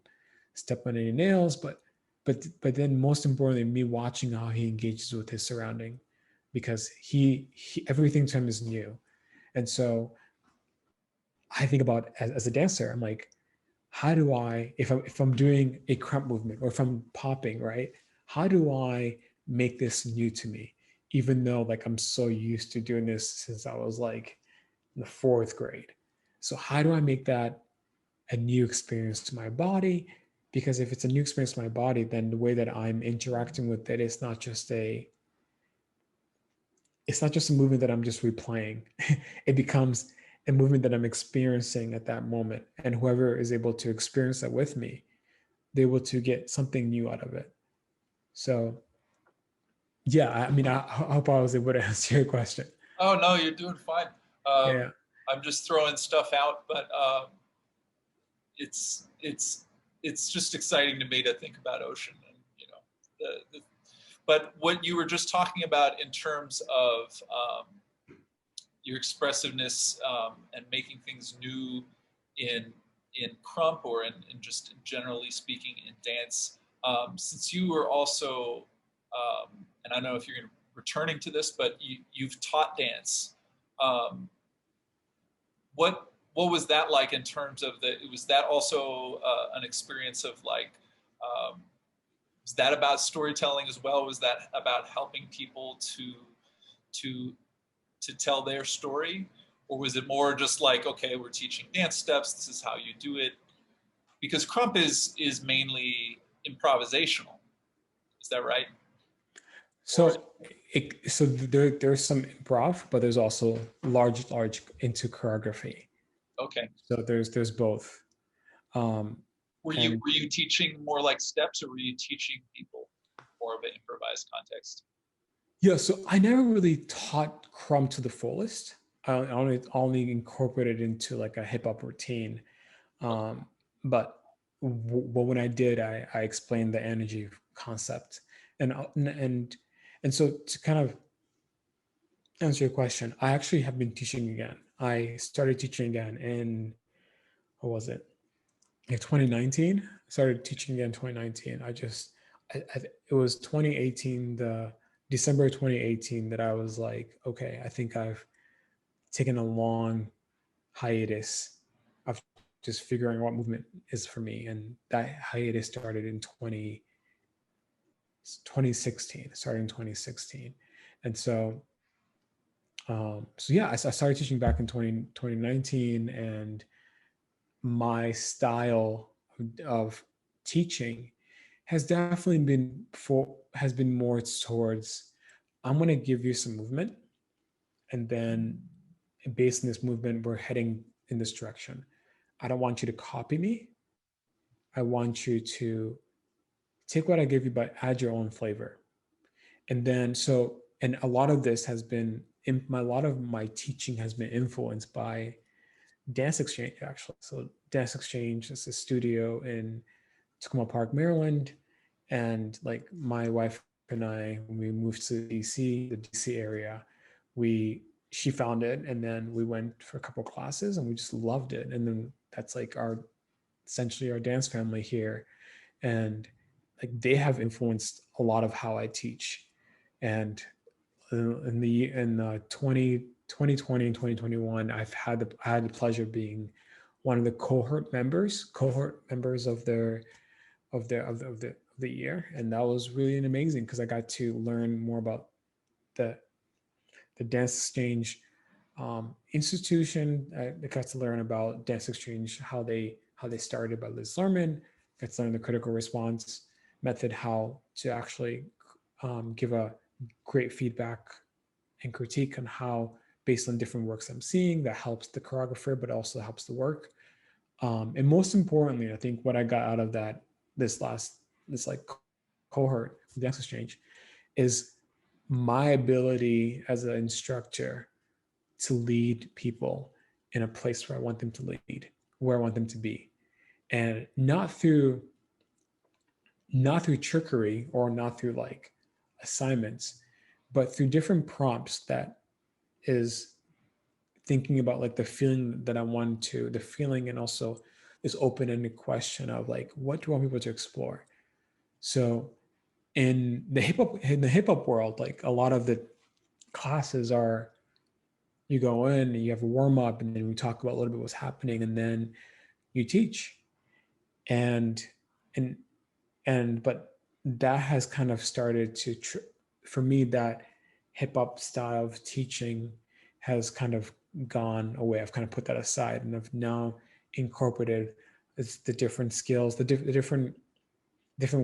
step on any nails, but then most importantly, me watching how he engages with his surrounding, because he everything to him is new. And so I think about, as a dancer, I'm like, how do I, if I'm doing a crump movement, or if I'm popping, right? How do I make this new to me? Even though like I'm so used to doing this since I was like in the 4th grade. So how do I make that a new experience to my body? Because if it's a new experience to my body, then the way that I'm interacting with it is not just it's not just a movement that I'm just replaying. It becomes a movement that I'm experiencing at that moment. And whoever is able to experience that with me, they're able to get something new out of it. So yeah, I mean, I hope I was able to answer your question. Oh no, you're doing fine. Um, Yeah. I'm just throwing stuff out, but it's it's just exciting to me to think about ocean, and but what you were just talking about in terms of your expressiveness and making things new in crump, or in just generally speaking in dance. Since you were also, and I don't know if you're returning to this, but you've taught dance. Um, what was that like in terms of was that also an experience of like, was that about storytelling as well? Was that about helping people to tell their story? Or was it more just like, okay, we're teaching dance steps, this is how you do it? Because crump is mainly improvisational. Is that right? So there's some improv, but there's also large into choreography. Okay. So there's both. Were you teaching more like steps, or were you teaching people more of an improvised context? Yeah, so I never really taught crump to the fullest. I only incorporated into like a hip hop routine. But when I did, I explained the energy concept, and so to kind of answer your question, I actually have been teaching again. I started teaching again in, what was it? Like 2019. I started teaching again in 2019. It was 2018, the December 2018, that I was like, okay, I think I've taken a long hiatus of just figuring out what movement is for me. And that hiatus started in 2016, started in 2016. And so yeah, I started teaching back in 2019, and my style of teaching has definitely has been more towards, I'm going to give you some movement, and then based on this movement, we're heading in this direction. I don't want you to copy me. I want you to take what I give you, but add your own flavor. And then, and a lot of this has been, a lot of my teaching has been influenced by Dance Exchange, actually. So Dance Exchange is a studio in Tacoma Park, Maryland. And like my wife and I, when we moved to DC, the DC area, she found it, and then we went for a couple of classes and we just loved it. And then that's like essentially our dance family here. And like they have influenced a lot of how I teach. And in 2020 and 2021, I had the pleasure of being one of the cohort members of the year, and that was really amazing because I got to learn more about the dance exchange institution. I got to learn about dance exchange, how they started by Liz Lerman. Got to learn the critical response method, how to actually give a great feedback and critique on how, based on different works I'm seeing, that helps the choreographer, but also helps the work. And most importantly, I think what I got out of this like cohort, the dance exchange, is my ability as an instructor to lead people in a place where I want them to lead, where I want them to be, and not through trickery or not through like assignments, but through different prompts that is thinking about like the feeling that I want to, the feeling, and also this open-ended question of like, what do I want people to explore? So in the hip hop world, like a lot of the classes are, you go in and you have a warm up, and then we talk about a little bit what's happening, and then you teach. And but that has kind of started to, for me, that hip hop style of teaching has kind of gone away. I've kind of put that aside, and I've now incorporated the different skills, the different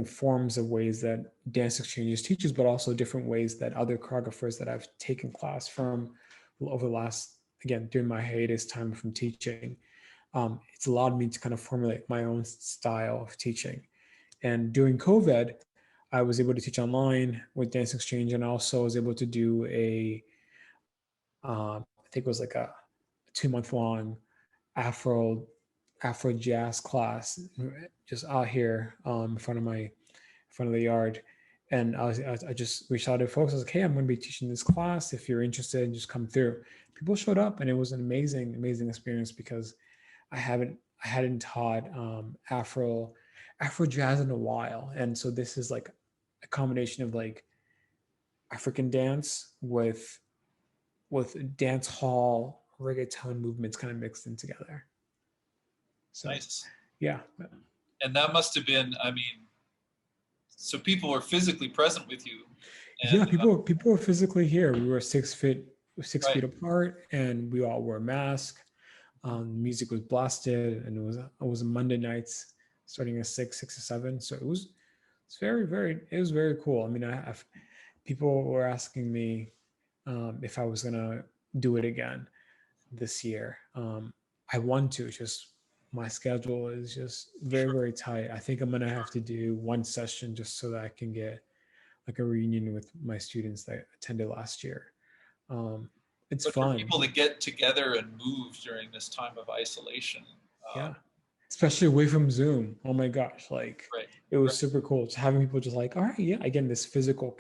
forms of ways that dance exchanges teaches, but also different ways that other choreographers that I've taken class from over the last, again, during my hiatus time from teaching, it's allowed me to kind of formulate my own style of teaching. And during COVID, I was able to teach online with dance exchange, and also was able to do I think it was like a 2-month long Afro-Jazz class just out here in front of the yard. And I just reached out to folks. I was like, hey, I'm going to be teaching this class. If you're interested, just come through. People showed up, and it was an amazing experience because I hadn't taught Afro-Jazz in a while. And so this is like a combination of like African dance with dance hall reggaeton movements kind of mixed in together. So nice. Yeah. And that must have been, I mean, so people were physically present with you. And, yeah, people were physically here. We were 6 feet right. feet apart, and we all wore masks. Music was blasted, and it was Monday nights starting at 6 or 7. So it was very cool. I mean, people were asking me if I was gonna do it again this year. I want to, just my schedule is just very tight. I think I'm gonna have to do one session just so that I can get like a reunion with my students that attended last year. It's fun for people to get together and move during this time of isolation. Yeah, especially away from Zoom. Oh my gosh, like it was super cool. Just having people just like, all right, yeah, again, this physical,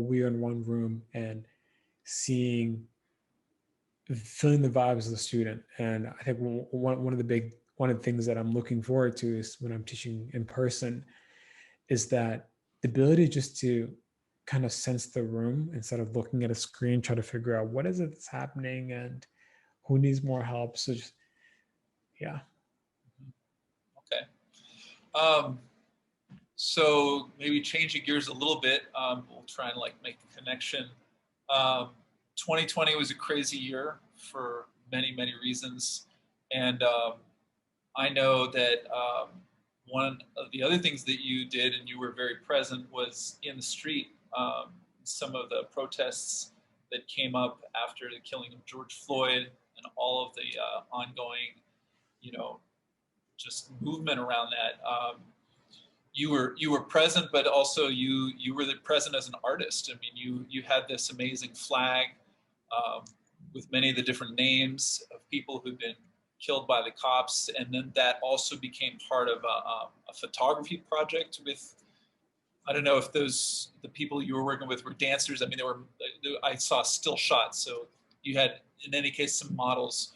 we're in one room and feeling the vibes of the student. And I think one of the things that I'm looking forward to is when I'm teaching in person is that the ability just to kind of sense the room instead of looking at a screen, try to figure out what is it that's happening and who needs more help. So just, yeah. Okay. So maybe changing gears a little bit, we'll try and like make a connection. 2020 was a crazy year for many reasons. And I know that one of the other things that you did, and you were very present, was in the street. Some of the protests that came up after the killing of George Floyd and all of the ongoing, just movement around that. You were present, but also you were present as an artist. I mean, you had this amazing flag with many of the different names of people who've been killed by the cops, and then that also became part of a photography project with I don't know if the people you were working with were dancers. I mean, I saw still shots. So you had, in any case, some models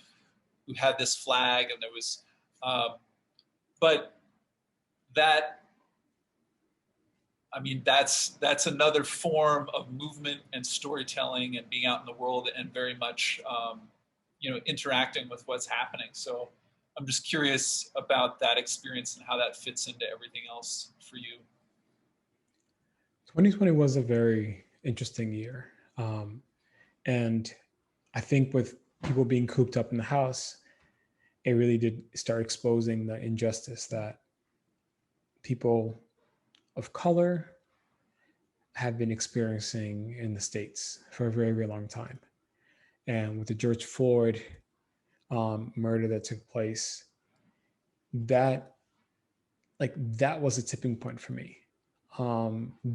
who had this flag, and there was, but that, I mean, that's another form of movement and storytelling and being out in the world and very much, interacting with what's happening. So I'm just curious about that experience and how that fits into everything else for you. 2020 was a very interesting year. And I think with people being cooped up in the house, it really did start exposing the injustice that people of color have been experiencing in the States for a very, very long time. And with the George Floyd murder that took place, that was a tipping point for me.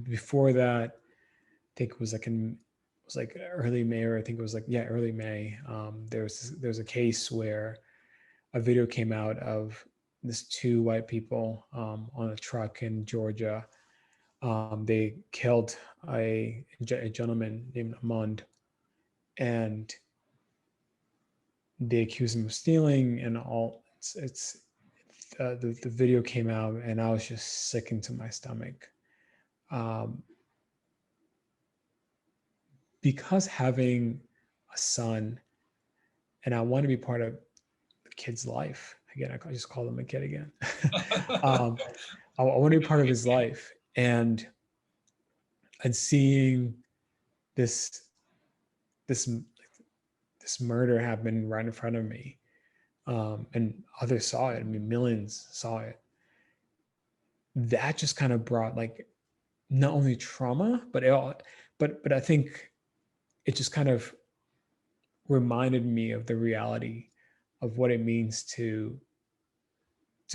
Before that, I think it was like early May, or I think it was early May. There's a case where a video came out of this two white people on a truck in Georgia. They killed a gentleman named Ahmaud, and they accused him of stealing and all. The video came out, and I was just sick into my stomach. Because having a son, and I want to be part of the kid's life. Again, I just call him a kid again. I want to be part of his life, and seeing this murder happen right in front of me, and others saw it. I mean, millions saw it. That just kind of brought not only trauma, but I think it just kind of reminded me of the reality of what it means to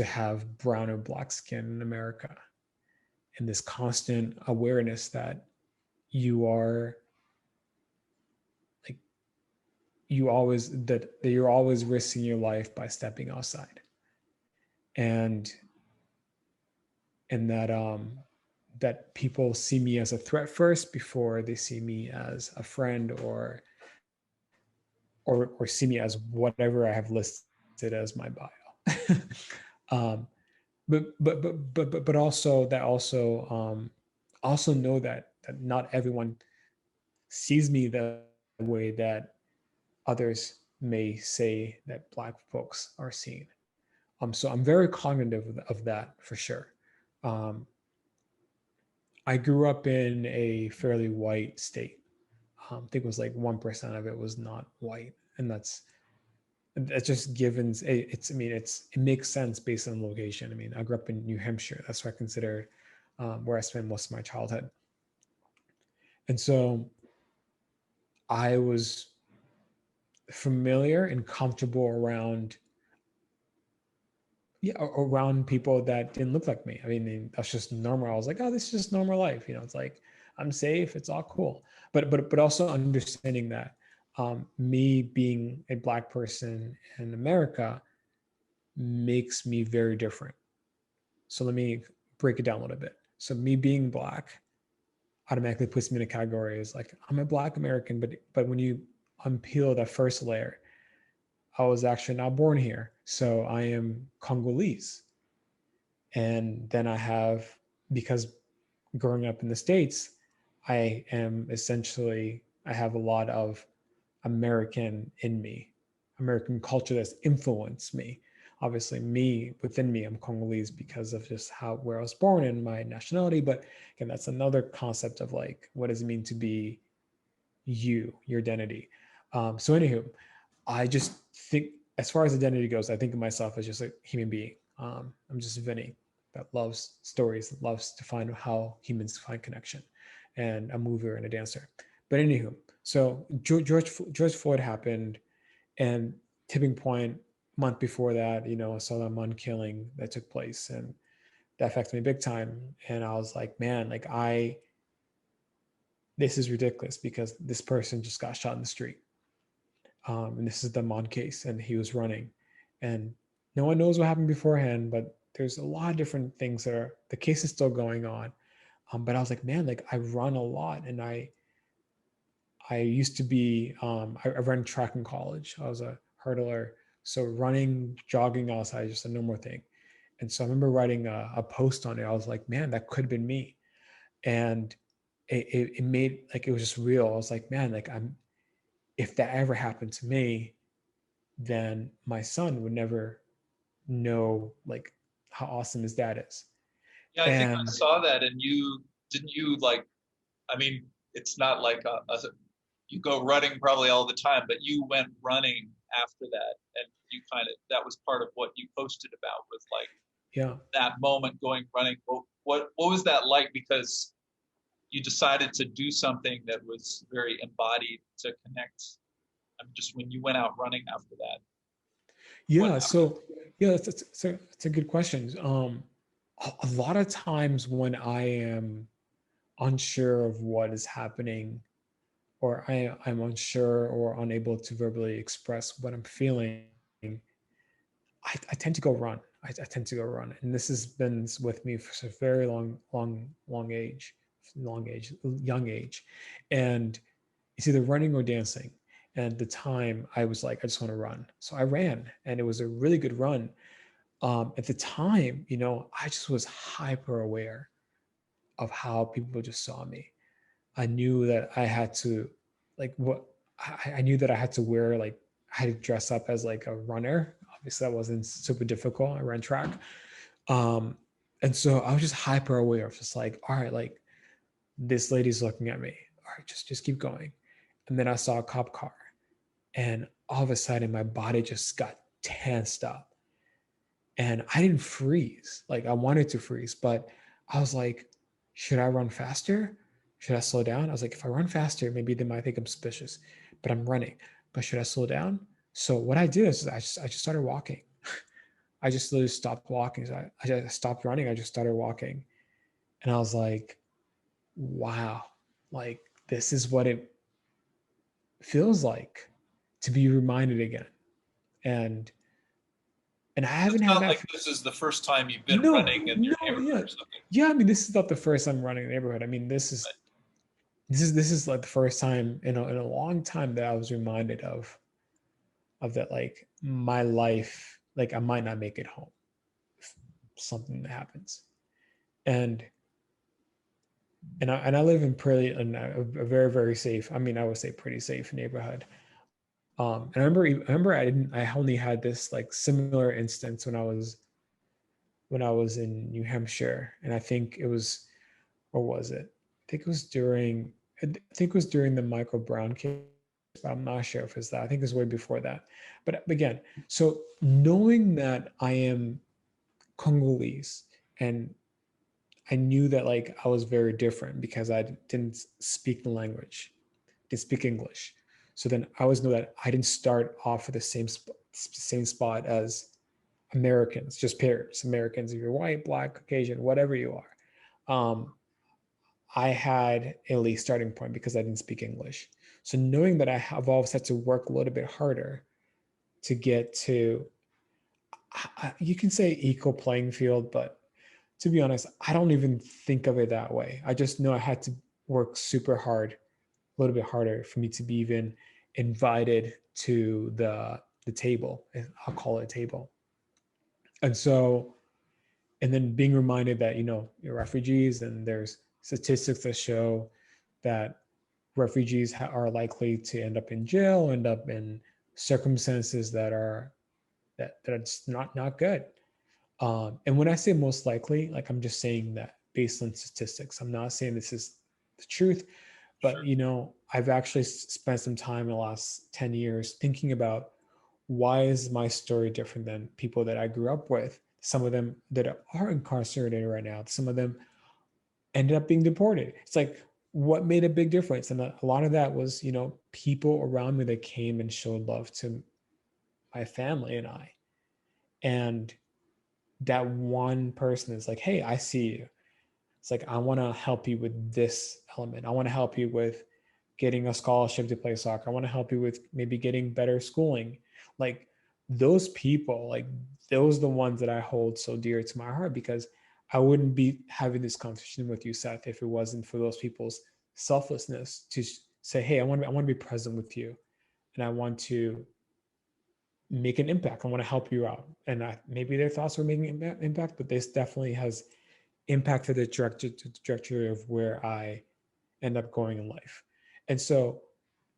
have brown or black skin in America, and this constant awareness that you're always risking your life by stepping outside, and that people see me as a threat first before they see me as a friend, or see me as whatever I have listed as my bio. But also know that not everyone sees me the way that others may say that Black folks are seen. So I'm very cognitive of that for sure. I grew up in a fairly white state. I think it was 1% of it was not white, and that's just given. It makes sense based on location. I mean, I grew up in New Hampshire. That's what I consider where I spent most of my childhood. And so I was familiar and comfortable around people that didn't look like me. I mean, that's just normal. I was like, oh, this is just normal life. It's like, I'm safe. It's all cool. But also understanding that me being a Black person in America makes me very different. So let me break it down a little bit. So me being Black automatically puts me in a category as I'm a Black American, but when you unpeel that first layer, I was actually not born here. So I am Congolese. And then because growing up in the States, I have a lot of American in me, American culture that's influenced me. Obviously, within me, I'm Congolese because of just where I was born and my nationality. But again, that's another concept of what does it mean to be your identity. So anywho, I just think, as far as identity goes, I think of myself as just a human being. I'm just Vinny that loves stories, loves to find how humans find connection, and a mover and a dancer. But anywho, so George Floyd happened, and tipping point month before that, I saw the Ahmaud killing that took place, and that affected me big time. And I was like, man, this is ridiculous because this person just got shot in the street. And this is the Ahmaud case, and he was running, and no one knows what happened beforehand, but there's a lot of different things the case is still going on. But I was like, man, like I run a lot, and I used to be, I ran track in college. I was a hurdler. So running, jogging outside is just a normal thing. And so I remember writing a post on it. I was like, man, that could have been me. And it made, like, it was just real. I was like, man, like if that ever happened to me, then my son would never know like how awesome his dad is. Yeah, I think I And saw that, and you didn't you like. I mean, it's not like you go running probably all the time, but you went running after that, and you kind of that was part of what you posted about was like yeah, that moment going running. What was that like? Because you decided to do something that was very embodied to connect. I mean, just when you went out running after that, what yeah. happened? So yeah, that's a good question. A lot of times when I am unsure of what is happening, or I'm unsure or unable to verbally express what I'm feeling, I tend to go run. I tend to go run. And this has been with me for a very young age. And it's either running or dancing. And at the time I was like, I just want to run. So I ran, and it was a really good run. At the time, I just was hyper aware of how people just saw me. I knew that I had to, like, I knew that I had to wear, like, I had to dress up as like a runner. Obviously, that wasn't super difficult. I ran track. Um, and so I was just hyper aware of just like, all right, like this lady's looking at me. All right, just keep going. And then I saw a cop car, and all of a sudden my body just got tensed up. And I didn't freeze. Like I wanted to freeze, but I was like, should I run faster? Should I slow down? I was like, if I run faster, maybe they might think I'm suspicious, but I'm running. But should I slow down? So what I did is I just started walking. I just literally stopped walking. So I just stopped running. I just started walking. And I was like, wow, like this is what it feels like to be reminded again. And I It's haven't had not that. like this is the first time you've been No, running in your no, neighborhood yeah, or something. yeah. I mean, this is not the first time running in the neighborhood. I mean, this is like the first time in a long time that I was reminded of that, like my life, like I might not make it home if something that happens. and and I live in a very, very safe, I mean, I would say pretty safe neighborhood. And I remember I only had this like similar instance when I was in New Hampshire, and I think it was, or was it? I think it was during the Michael Brown case, but I'm not sure if it's that. I think it's way before that. But again, so knowing that I am Congolese, and I knew that like I was very different because I didn't speak the language, didn't speak English. So then I always know that I didn't start off at the same spot as Americans, just peers. Americans, if you're white, black, Caucasian, whatever you are. I had a late starting point because I didn't speak English. So knowing that I have always had to work a little bit harder to get to, you can say equal playing field, but to be honest, I don't even think of it that way. I just know I had to work super hard, a little bit harder for me to be even invited to the table. I'll call it a table. And so, and then being reminded that, you're refugees, and there's statistics that show that refugees are likely to end up in jail, end up in circumstances that are just not good. And when I say most likely, like I'm just saying that based on statistics. I'm not saying this is the truth, but Sure. I've actually spent some time in the last 10 years thinking about why is my story different than people that I grew up with? Some of them that are incarcerated right now, some of them ended up being deported. It's like, what made a big difference? And a lot of that was, people around me that came and showed love to my family and I. And that one person is like, hey, I see you. It's like, I want to help you with this element. I want to help you with getting a scholarship to play soccer. I want to help you with maybe getting better schooling. Like those people, like those are the ones that I hold so dear to my heart, because I wouldn't be having this conversation with you, Seth, if it wasn't for those people's selflessness to say, hey, I want to be present with you, and I want to make an impact. I want to help you out. And maybe their thoughts were making an impact, but this definitely has impacted the trajectory of where I end up going in life. And so,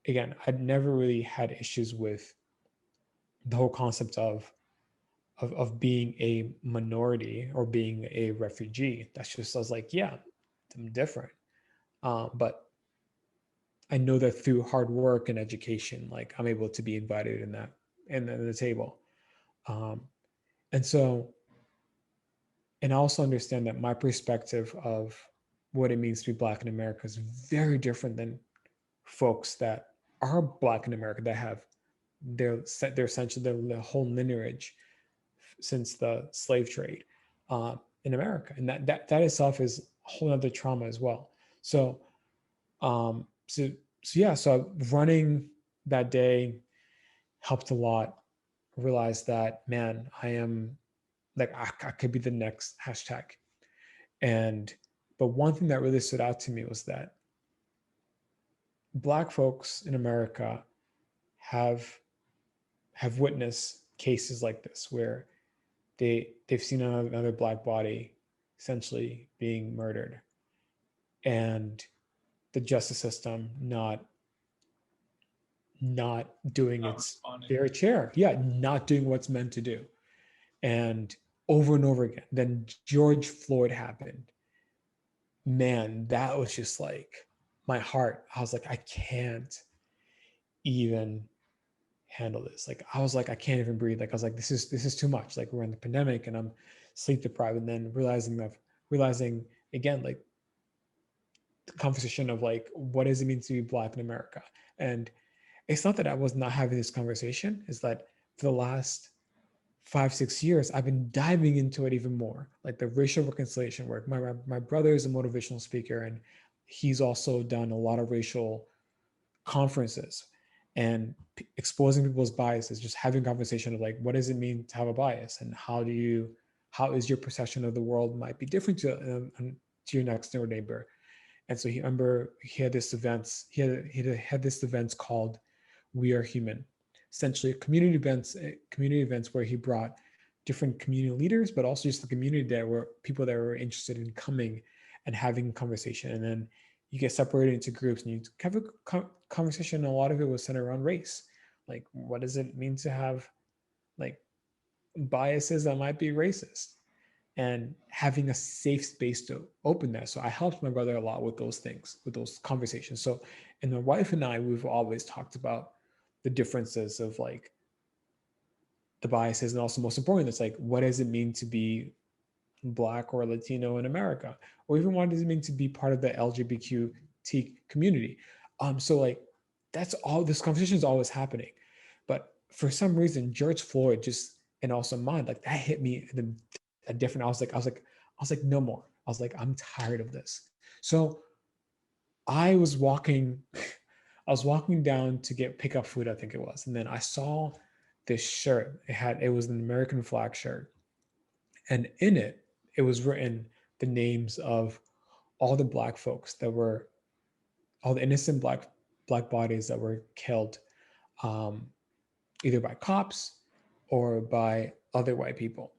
again, I'd never really had issues with the whole concept of being a minority or being a refugee. That's just, I was like, yeah, I'm different. But I know that through hard work and education, like I'm able to be invited in that and at the table. Um, and so, and I also understand that my perspective of what it means to be Black in America is very different than folks that are Black in America that have their essentially their whole lineage since the slave trade in America, and that itself is a whole other trauma as well. So, um, so so yeah, so running that day helped a lot. Realized that, man, I am like I could be the next hashtag. And but one thing that really stood out to me was that Black folks in America have witnessed cases like this where they've seen another Black body essentially being murdered, and the justice system not doing Not its responding. fair share. Yeah, not doing what's meant to do. And over again. Then George Floyd happened. Man, that was just like my heart. I was like, I can't even handle this. Like I was like, I can't even breathe. Like I was like, this is too much. Like we're in the pandemic and I'm sleep deprived. And then realizing again, like the conversation of like, what does it mean to be Black in America? And it's not that I was not having this conversation, it's that for the last 5-6 years, I've been diving into it even more, like the racial reconciliation work. My brother is a motivational speaker, and he's also done a lot of racial conferences and exposing people's biases, just having a conversation of like, what does it mean to have a bias, and how is your perception of the world might be different to your next door neighbor. And so he had this events, he had this events called We Are Human, essentially community events where he brought different community leaders, but also just the community that were people that were interested in coming and having a conversation. And then you get separated into groups and you have a conversation. A lot of it was centered around race. Like, what does it mean to have like biases that might be racist? And having a safe space to open that. So I helped my brother a lot with those things, with those conversations. So, and my wife and I, we've always talked about the differences of like the biases, and also most important, it's like, what does it mean to be Black or Latino in America? Or even what does it mean to be part of the LGBTQ community? So like, that's all, this conversation is always happening. But for some reason, George Floyd just, and also mine, like that hit me in a different, I was like, no more. I was like, I'm tired of this. So I was walking, I was walking down to pick up food, I think it was. And then I saw this shirt. It was an American flag shirt. And in it, it was written the names of all the Black folks that were, all the innocent Black bodies that were killed, um, either by cops or by other white people.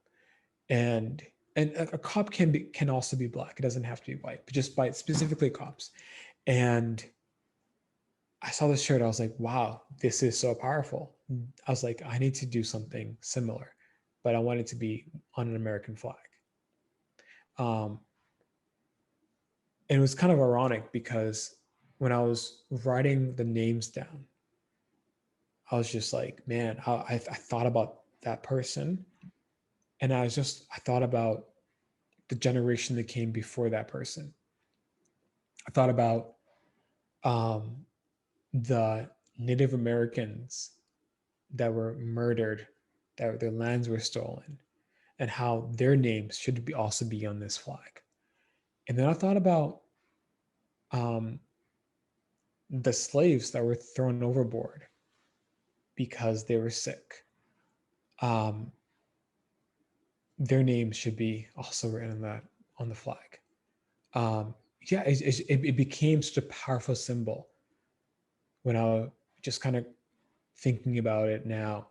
And a cop can also be Black. It doesn't have to be white, but just by specifically cops. And I saw this shirt. I was like, wow, this is so powerful. I was like, I need to do something similar, but I want it to be on an American flag. Um, and it was kind of ironic because when I was writing the names down, I was just like, man, I thought about that person. And I thought about the generation that came before that person. I thought about um, the Native Americans that were murdered, that their lands were stolen, and how their names should also be on this flag. And then I thought about um, the slaves that were thrown overboard because they were sick. Um, their names should be also written on that on the flag. Yeah, it became such a powerful symbol when I was just kind of thinking about it now.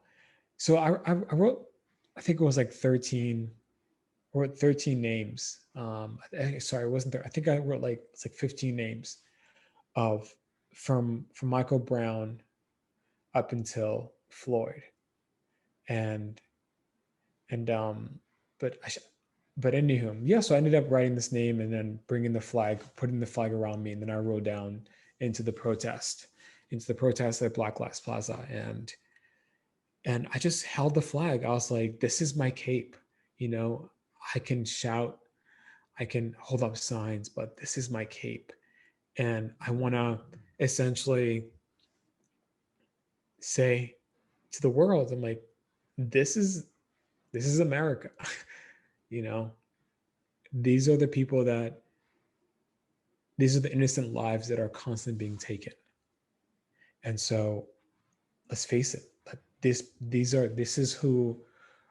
So I wrote, I think it was like 13, I wrote 13 names. Sorry, it wasn't there. I think I wrote like, it's like 15 names of, from Michael Brown up until Floyd. And, and, but but anywho, yeah, so I ended up writing this name and then bringing the flag, putting the flag around me. And then I rode down into the protest at Black Lives Plaza. And I just held the flag. I was like, this is my cape. You know, I can shout, I can hold up signs, but this is my cape. And I want to essentially say to the world, I'm like, this is America. You know, these are the people that, these are the innocent lives that are constantly being taken. And so let's face it, this is who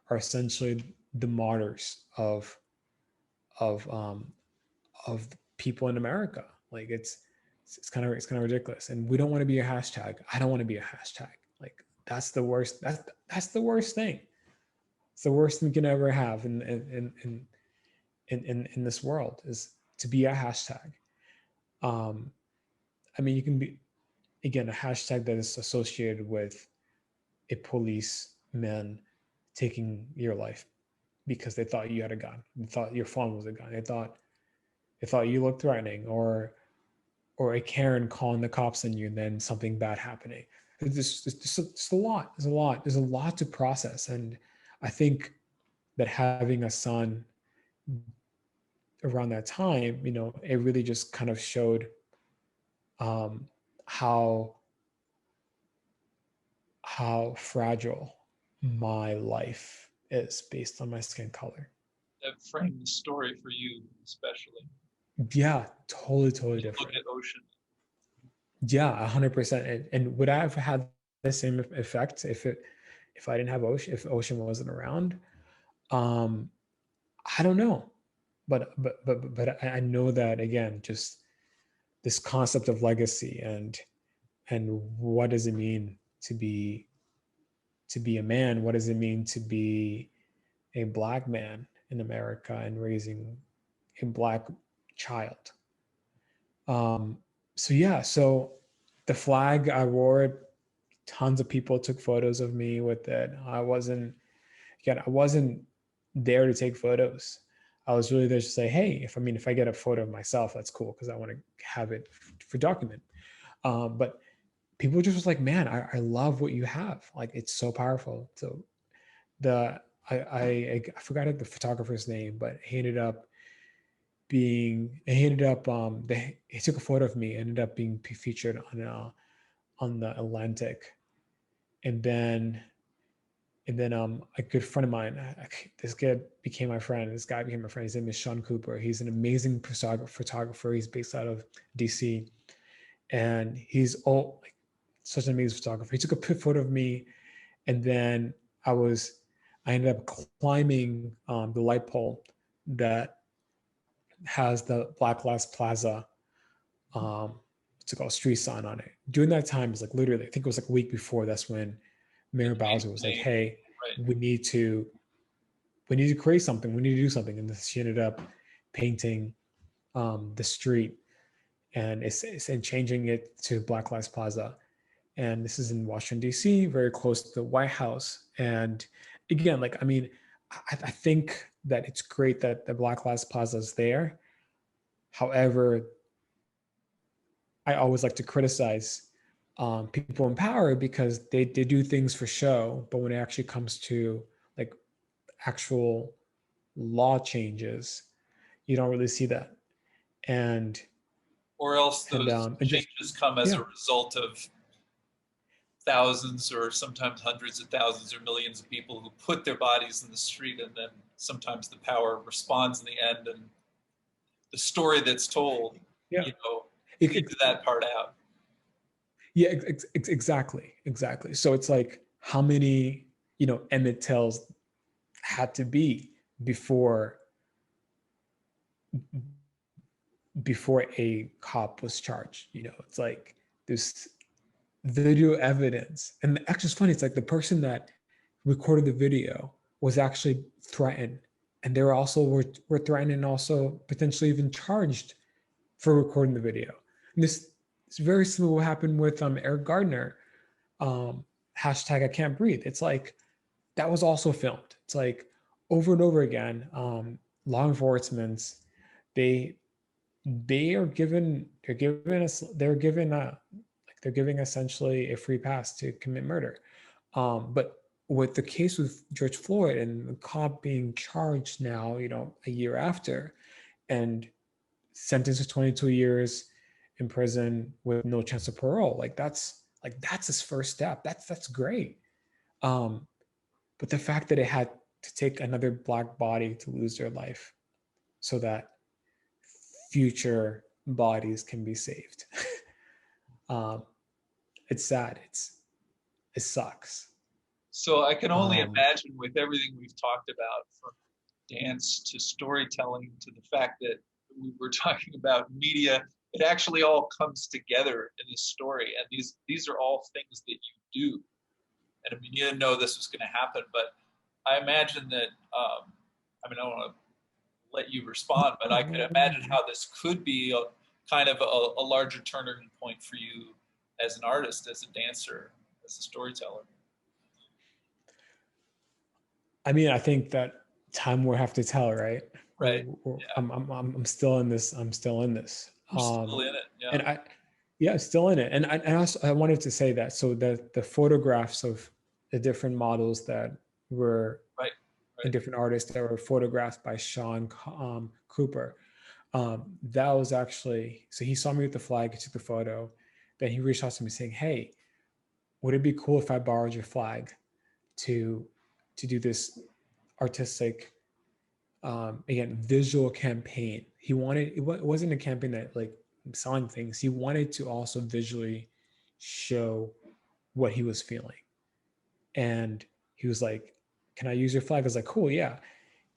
are essentially the martyrs of people in America. Like it's kind of ridiculous. And we don't want to be a hashtag. I don't want to be a hashtag. Like that's the worst. That's the worst thing. It's the worst thing you can ever have in this world is to be a hashtag. I mean, you can be, again, a hashtag that is associated with a policeman taking your life because they thought you had a gun. They thought your phone was a gun. They thought you looked threatening, or a Karen calling the cops on you and then something bad happening. It's a lot. There's a lot to process. And I think that having a son around that time, you know, it really just kind of showed how fragile my life is based on my skin color. That framed the story for you, especially. Yeah, totally different. Look at Ocean. Yeah, 100%. And would I have had the same effect if I didn't have Ocean, if Ocean wasn't around? I don't know, but I know that, again, just this concept of legacy and what does it mean to be a man? What does it mean to be a Black man in America and raising a Black child? So yeah, so the flag, I wore it. Tons of people took photos of me with it. I wasn't there to take photos. I was really there to say, hey, if I get a photo of myself, that's cool because I want to have it for document. But people just was like, man, I love what you have. Like, it's so powerful. So I forgot the photographer's name, but he took a photo of me, ended up being featured on the Atlantic. And then a good friend of mine, this guy became my friend. His name is Sean Cooper. He's an amazing photographer. He's based out of DC, and he's such an amazing photographer. He took a photo of me, and then I ended up climbing the light pole that has the Black Lives Plaza, what's it called, street sign on it. During that time, it was like literally, I think it was like a week before. That's when Mayor Bowser was like, hey, right, we need to create something. We need to do something. And she ended up painting the street and changing it to Black Lives Plaza. And this is in Washington, D.C., very close to the White House. And again, like, I mean, I think that it's great that the Black Lives Plaza is there. However, I always like to criticize people in power because they do things for show, but when it actually comes to like actual law changes, you don't really see that. Or else those changes come as a result of thousands or sometimes hundreds of thousands or millions of people who put their bodies in the street, and then sometimes the power responds in the end, and the story that's told, leaves that part out. Yeah, exactly. So it's like, how many, Emmett Tills had to be before before a cop was charged. You know, it's like this video evidence. And actually, it's funny. It's like the person that recorded the video was actually threatened, and they were also were threatened and also potentially even charged for recording the video. And this is very similar to what happened with Eric Gardner, hashtag I can't breathe. It's like that was also filmed. It's like over and over again, law enforcement, they are given they're giving essentially a free pass to commit murder. But with the case with George Floyd and the cop being charged now, you know, a year after, and sentenced to 22 years in prison with no chance of parole, that's his first step. That's great. But the fact that it had to take another Black body to lose their life so that future bodies can be saved. It's sad. It sucks. So I can only imagine, with everything we've talked about, from dance to storytelling to the fact that we were talking about media, it actually all comes together in this story. And these are all things that you do. And I mean, you didn't know this was going to happen, but I imagine that, I mean, I don't want to let you respond, but I could imagine how this could be a kind of a larger turning point for you as an artist, as a dancer, as a storyteller. I mean, I think that time will have to tell, right? Right. Yeah. I'm still in this. I'm still in this. I'm still in it. Yeah. And still in it. And I wanted to say that, so that the photographs of the different models that were and different artists that were photographed by Sean Cooper, that was actually, so he saw me with the flag, he took the photo, then he reached out to me saying, hey, would it be cool if I borrowed your flag to do this artistic, again, visual campaign? He wanted, it wasn't a campaign that like selling things. He wanted to also visually show what he was feeling. And he was like, can I use your flag? I was like, cool, yeah.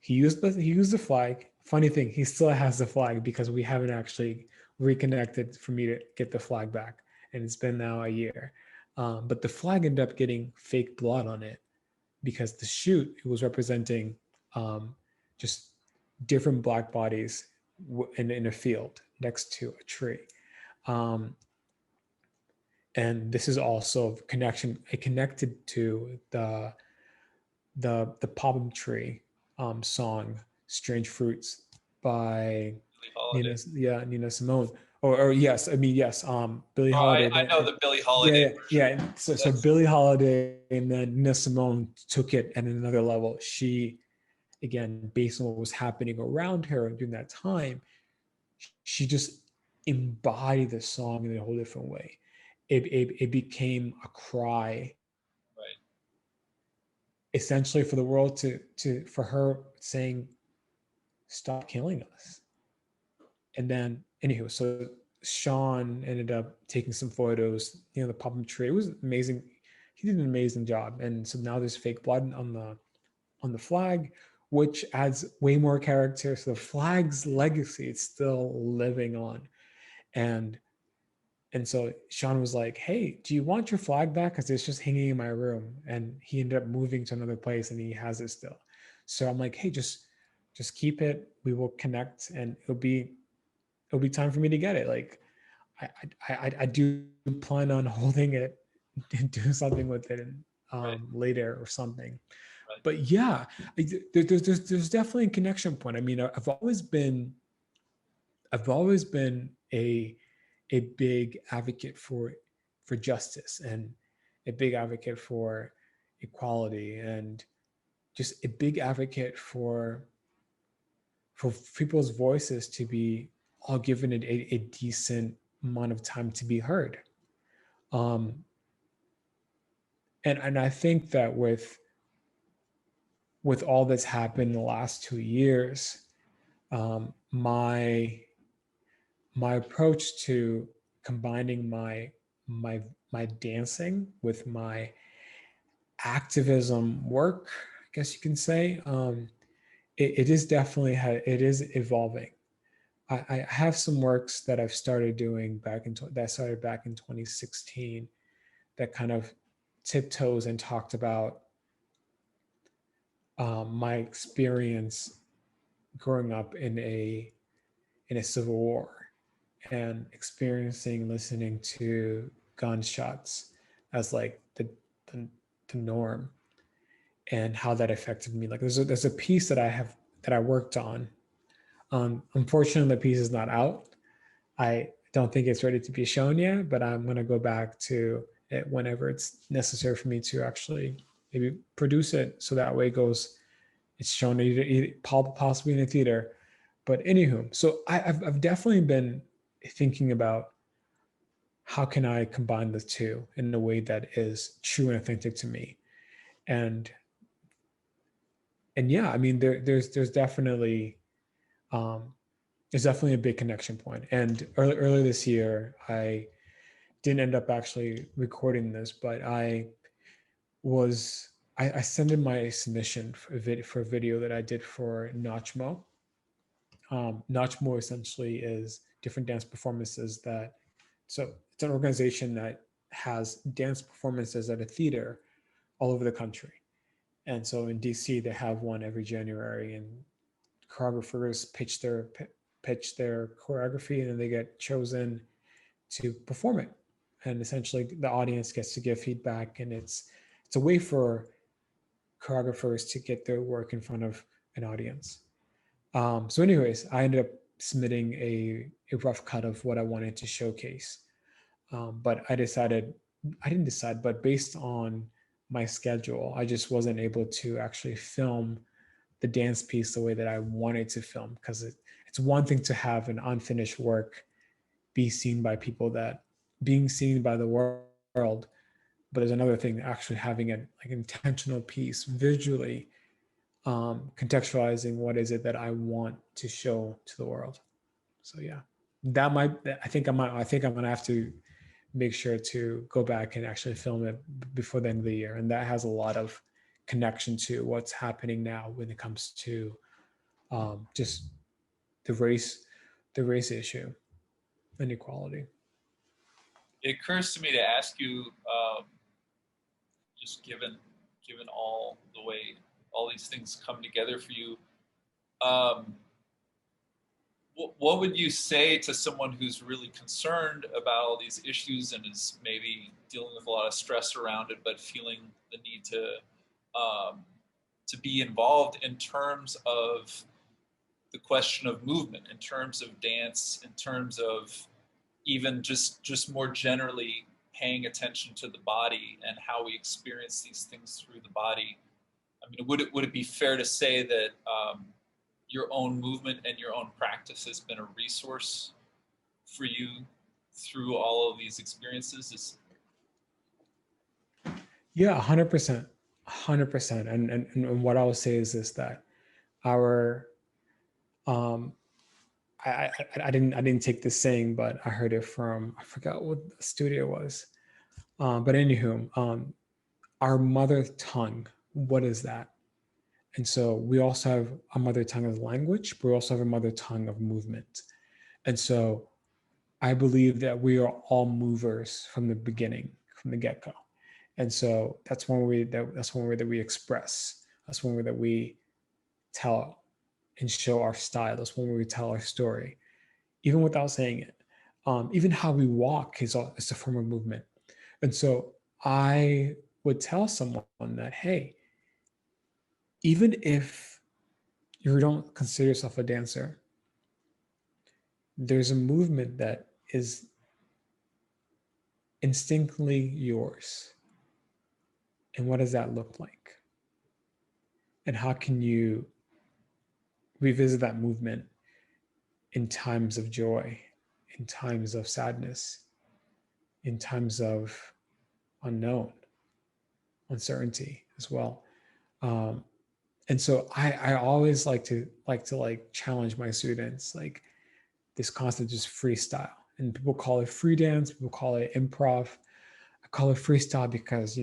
He used the flag. Funny thing, he still has the flag because we haven't actually reconnected for me to get the flag back. And it's been now a year. But the flag ended up getting fake blood on it because the shoot, it was representing just different Black bodies in a field next to a tree. And this is also it connected to the Palm Tree song "Strange Fruits" by Nina Simone. Or yes, I mean yes, Billie Holiday. I know the Billie Holiday. Yeah. So Billie Holiday and then Nina Simone took it at another level. She, again, based on what was happening around her during that time, she just embodied the song in a whole different way. It became a cry, right, essentially for the world for her saying, stop killing us. And then anywho, so Sean ended up taking some photos, you know, the Palm Tree. It was amazing. He did an amazing job. And so now there's fake blood on the flag, which adds way more character. So the flag's legacy is still living on. And so Sean was like, hey, do you want your flag back? Because it's just hanging in my room. And he ended up moving to another place and he has it still. So I'm like, hey, just keep it. We will connect and it'll be time for me to get it. Like I do plan on holding it and doing something with it later or something. Right. But yeah, there's definitely a connection point. I mean, I've always been a big advocate for justice and a big advocate for equality and just a big advocate for people's voices to be all given a decent amount of time to be heard. And I think that with all that's happened in the last 2 years, my approach to combining my dancing with my activism work, I guess you can say, it is definitely it is evolving. I have some works that I've started doing that I started back in 2016 that kind of tiptoes and talked about my experience growing up in a civil war and experiencing listening to gunshots as like the, the norm, and how that affected me. Like there's a piece that I worked on. Unfortunately, the piece is not out. I don't think it's ready to be shown yet, but I'm going to go back to it whenever it's necessary for me to actually maybe produce it, so that way it's shown either possibly in a theater. But anywho, so I've definitely been thinking about how can I combine the two in a way that is true and authentic to me. And yeah, I mean there's definitely there's definitely a big connection point. And earlier this year, I didn't end up actually recording this, but I sent in my submission for a video that I did for Nachmo. Nachmo essentially is different dance performances so it's an organization that has dance performances at a theater all over the country. And so in DC, they have one every January, and choreographers pitch their choreography, and then they get chosen to perform it. And essentially the audience gets to give feedback, and it's a way for choreographers to get their work in front of an audience. So anyways, I ended up submitting a rough cut of what I wanted to showcase. But I didn't decide, but based on my schedule, I just wasn't able to actually film the dance piece the way that I wanted to film, because it's one thing to have an unfinished work be seen by people, that being seen by the world, but there's another thing actually having an like intentional piece visually, contextualizing what is it that I want to show to the world. So yeah, I think I'm gonna have to make sure to go back and actually film it before the end of the year. And that has a lot of connection to what's happening now when it comes to just the race issue and equality. It occurs to me to ask you, just given all the way all these things come together for you, um, what would you say to someone who's really concerned about all these issues and is maybe dealing with a lot of stress around it, but feeling the need to be involved in terms of the question of movement, in terms of dance, in terms of even just more generally paying attention to the body and how we experience these things through the body? I mean, would it be fair to say that your own movement and your own practice has been a resource for you through all of these experiences? Yeah, 100%, 100%. And what I'll say is this, that our I didn't take this saying, but I heard it from, I forgot what the studio was. But anywho, our mother tongue, what is that? And so we also have a mother tongue of language, but we also have a mother tongue of movement. And so I believe that we are all movers from the beginning, from the get-go. And so that's one way that we express. That's one way that we tell and show our style. That's one way we tell our story, even without saying it. Even how we walk is a form of movement. And so I would tell someone that, hey, even if you don't consider yourself a dancer, there's a movement that is instinctively yours. And what does that look like? And how can you revisit that movement in times of joy, in times of sadness, in times of unknown, uncertainty as well? And so I always like to challenge my students, like this constant just freestyle. And people call it free dance, people call it improv. I call it freestyle because,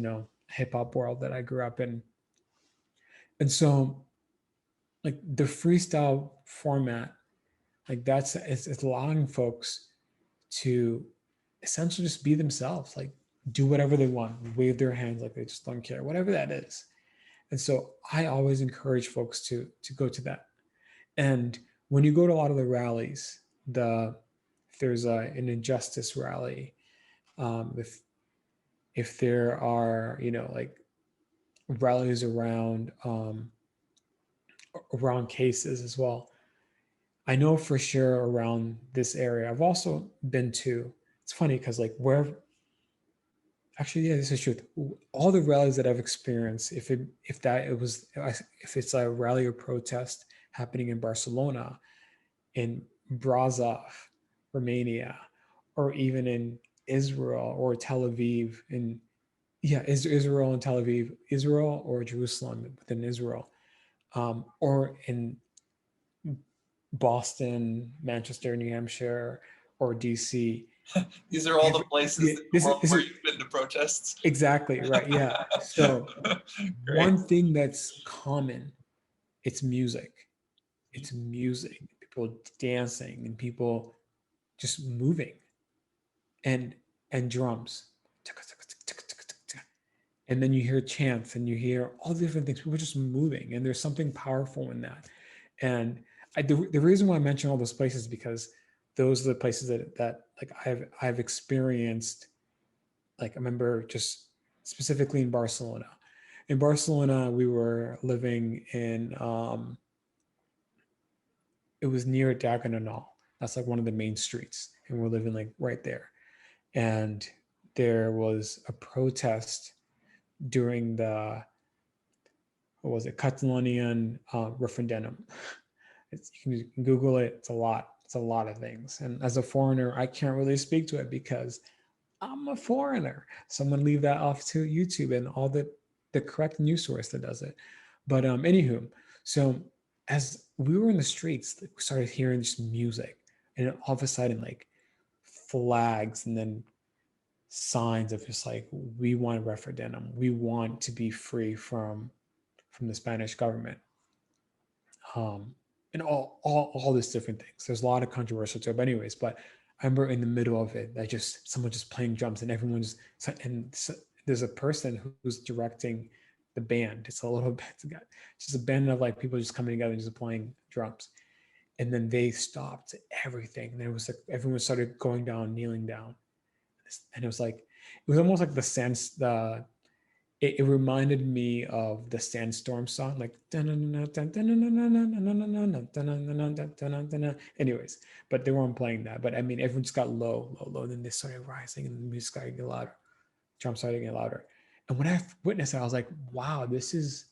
hip hop world that I grew up in. And so like the freestyle format Like it's allowing folks to essentially just be themselves, like do whatever they want, wave their hands like they just don't care, whatever that is. And so I always encourage folks to go to that. And when you go to a lot of the rallies, if there's an injustice rally, if there are, you know, like rallies around cases as well. I know for sure around this area. I've also been to. It's funny because like where, actually, yeah, this is true. All the rallies that I've experienced, if it's a rally or protest happening in Barcelona, in Brasov, Romania, or even in Israel or Tel Aviv, in yeah, Israel and Tel Aviv, Israel or Jerusalem within Israel, or in Boston, Manchester, New Hampshire, or DC. These are all the places Yeah, in the world where you've been to protests. exactly right. Yeah. So Great. one thing that's common, it's music. It's music. People dancing and people just moving, and drums. And then you hear chants and you hear all the different things. People are just moving, and there's something powerful in that. And the reason why I mention all those places is because those are the places that like I've experienced. Like I remember just specifically in Barcelona. In Barcelona, we were living in it was near Diagonal. That's like one of the main streets, and we're living like right there. And there was a protest during the, what was it, Catalonian referendum. You can Google it. It's a lot. It's a lot of things. And as a foreigner, I can't really speak to it because I'm a foreigner. Someone leave that off to YouTube and all the correct news source that does it. But anywho, so as we were in the streets, we started hearing just music, and all of a sudden, like flags, and then signs of just like, we want a referendum. We want to be free from the Spanish government. Um, and all these different things. There's a lot of controversial to it, but anyways. But I remember in the middle of it, that just someone just playing drums, and everyone's, and there's a person who's directing the band. It's a little bit, it's just a band of like people just coming together and just playing drums. And then they stopped everything, and it was like everyone started going down, kneeling down, and it was like, it was almost like the sense it reminded me of the Sandstorm song, like anyways, but they weren't playing that. But I mean, everyone just got low, low, low. Then they started rising, and the music started getting louder, drums started getting louder. And when I witnessed it, I was like, wow, this is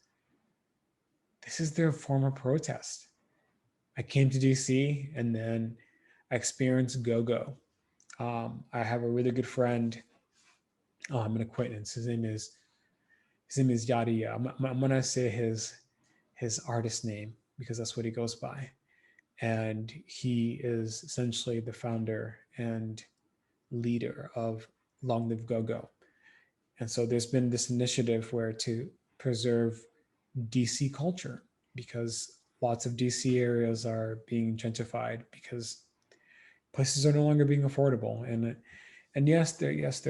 their form of protest. I came to DC, and then I experienced go-go. I have a really good friend, an acquaintance. His name is Yadi. I'm gonna say his artist name because that's what he goes by, and he is essentially the founder and leader of Long Live Go Go. And so there's been this initiative where to preserve DC culture, because lots of DC areas are being gentrified because places are no longer being affordable. And there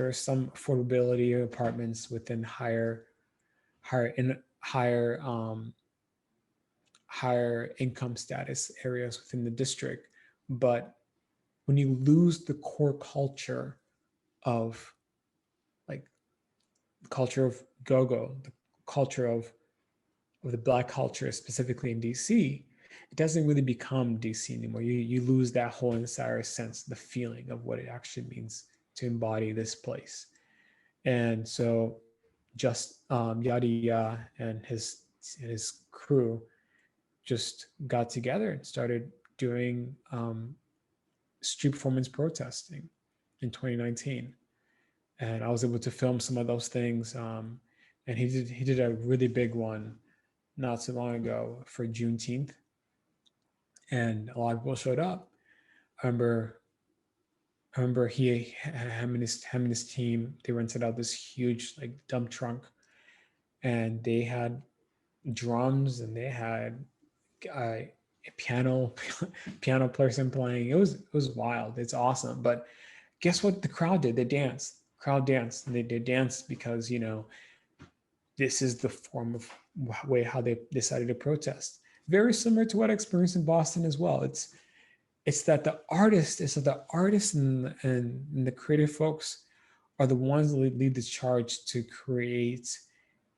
are some affordability apartments within higher income status areas within the district. But when you lose the core culture of, like, the culture of go-go, the culture of the Black culture, specifically in DC, it doesn't really become DC anymore. You lose that whole entire sense, the feeling of what it actually means to embody this place. And so just Yadi and his crew just got together and started doing street performance protesting in 2019, and I was able to film some of those things. And he did a really big one not so long ago for Juneteenth, and a lot of people showed up. I remember him and his team, they rented out this huge like dump trunk, and they had drums, and they had a piano piano person playing. It was wild. It's awesome. But guess what the crowd did? They danced. Crowd danced. And they danced because, you know, this is the form of way how they decided to protest. Very similar to what I experienced in Boston as well. It's that the artists and the creative folks are the ones that lead the charge to create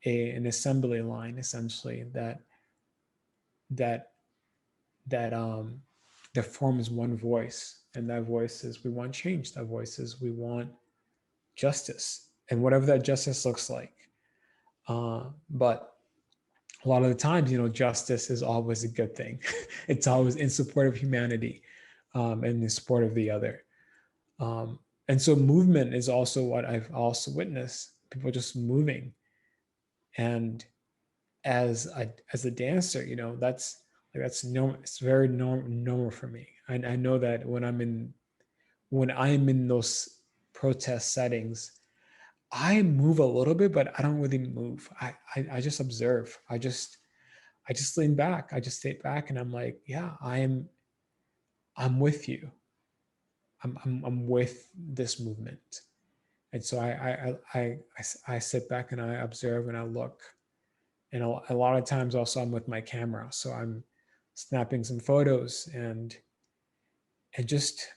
an assembly line, essentially, that that forms one voice, and that voice is we want change. That voice is we want justice, and whatever that justice looks like. But a lot of the times, you know, justice is always a good thing. It's always in support of humanity, and in support of the other. And so movement is also what I've also witnessed, people just moving. And as a dancer, you know, that's normal. It's very normal for me. I know that when I'm in those protest settings, I move a little bit, but I don't really move. I just observe. I just lean back. I just stay back, and I'm like, yeah, I'm with you. I'm with this movement. And so I sit back and I observe and I look. And a lot of times also I'm with my camera, so I'm snapping some photos and just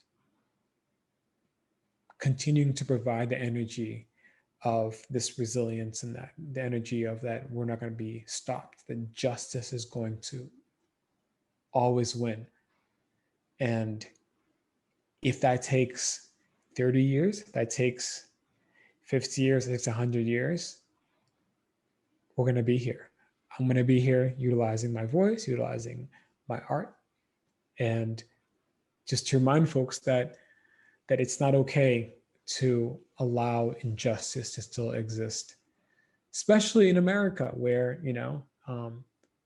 continuing to provide the energy of this resilience, and that the energy of that we're not going to be stopped, that justice is going to always win. And if that takes 30 years, if that takes 50 years, if it's 100 years, we're going to be here. I'm going to be here utilizing my voice, utilizing my art, and just to remind folks that it's not okay to allow injustice to still exist, especially in America, where, you know,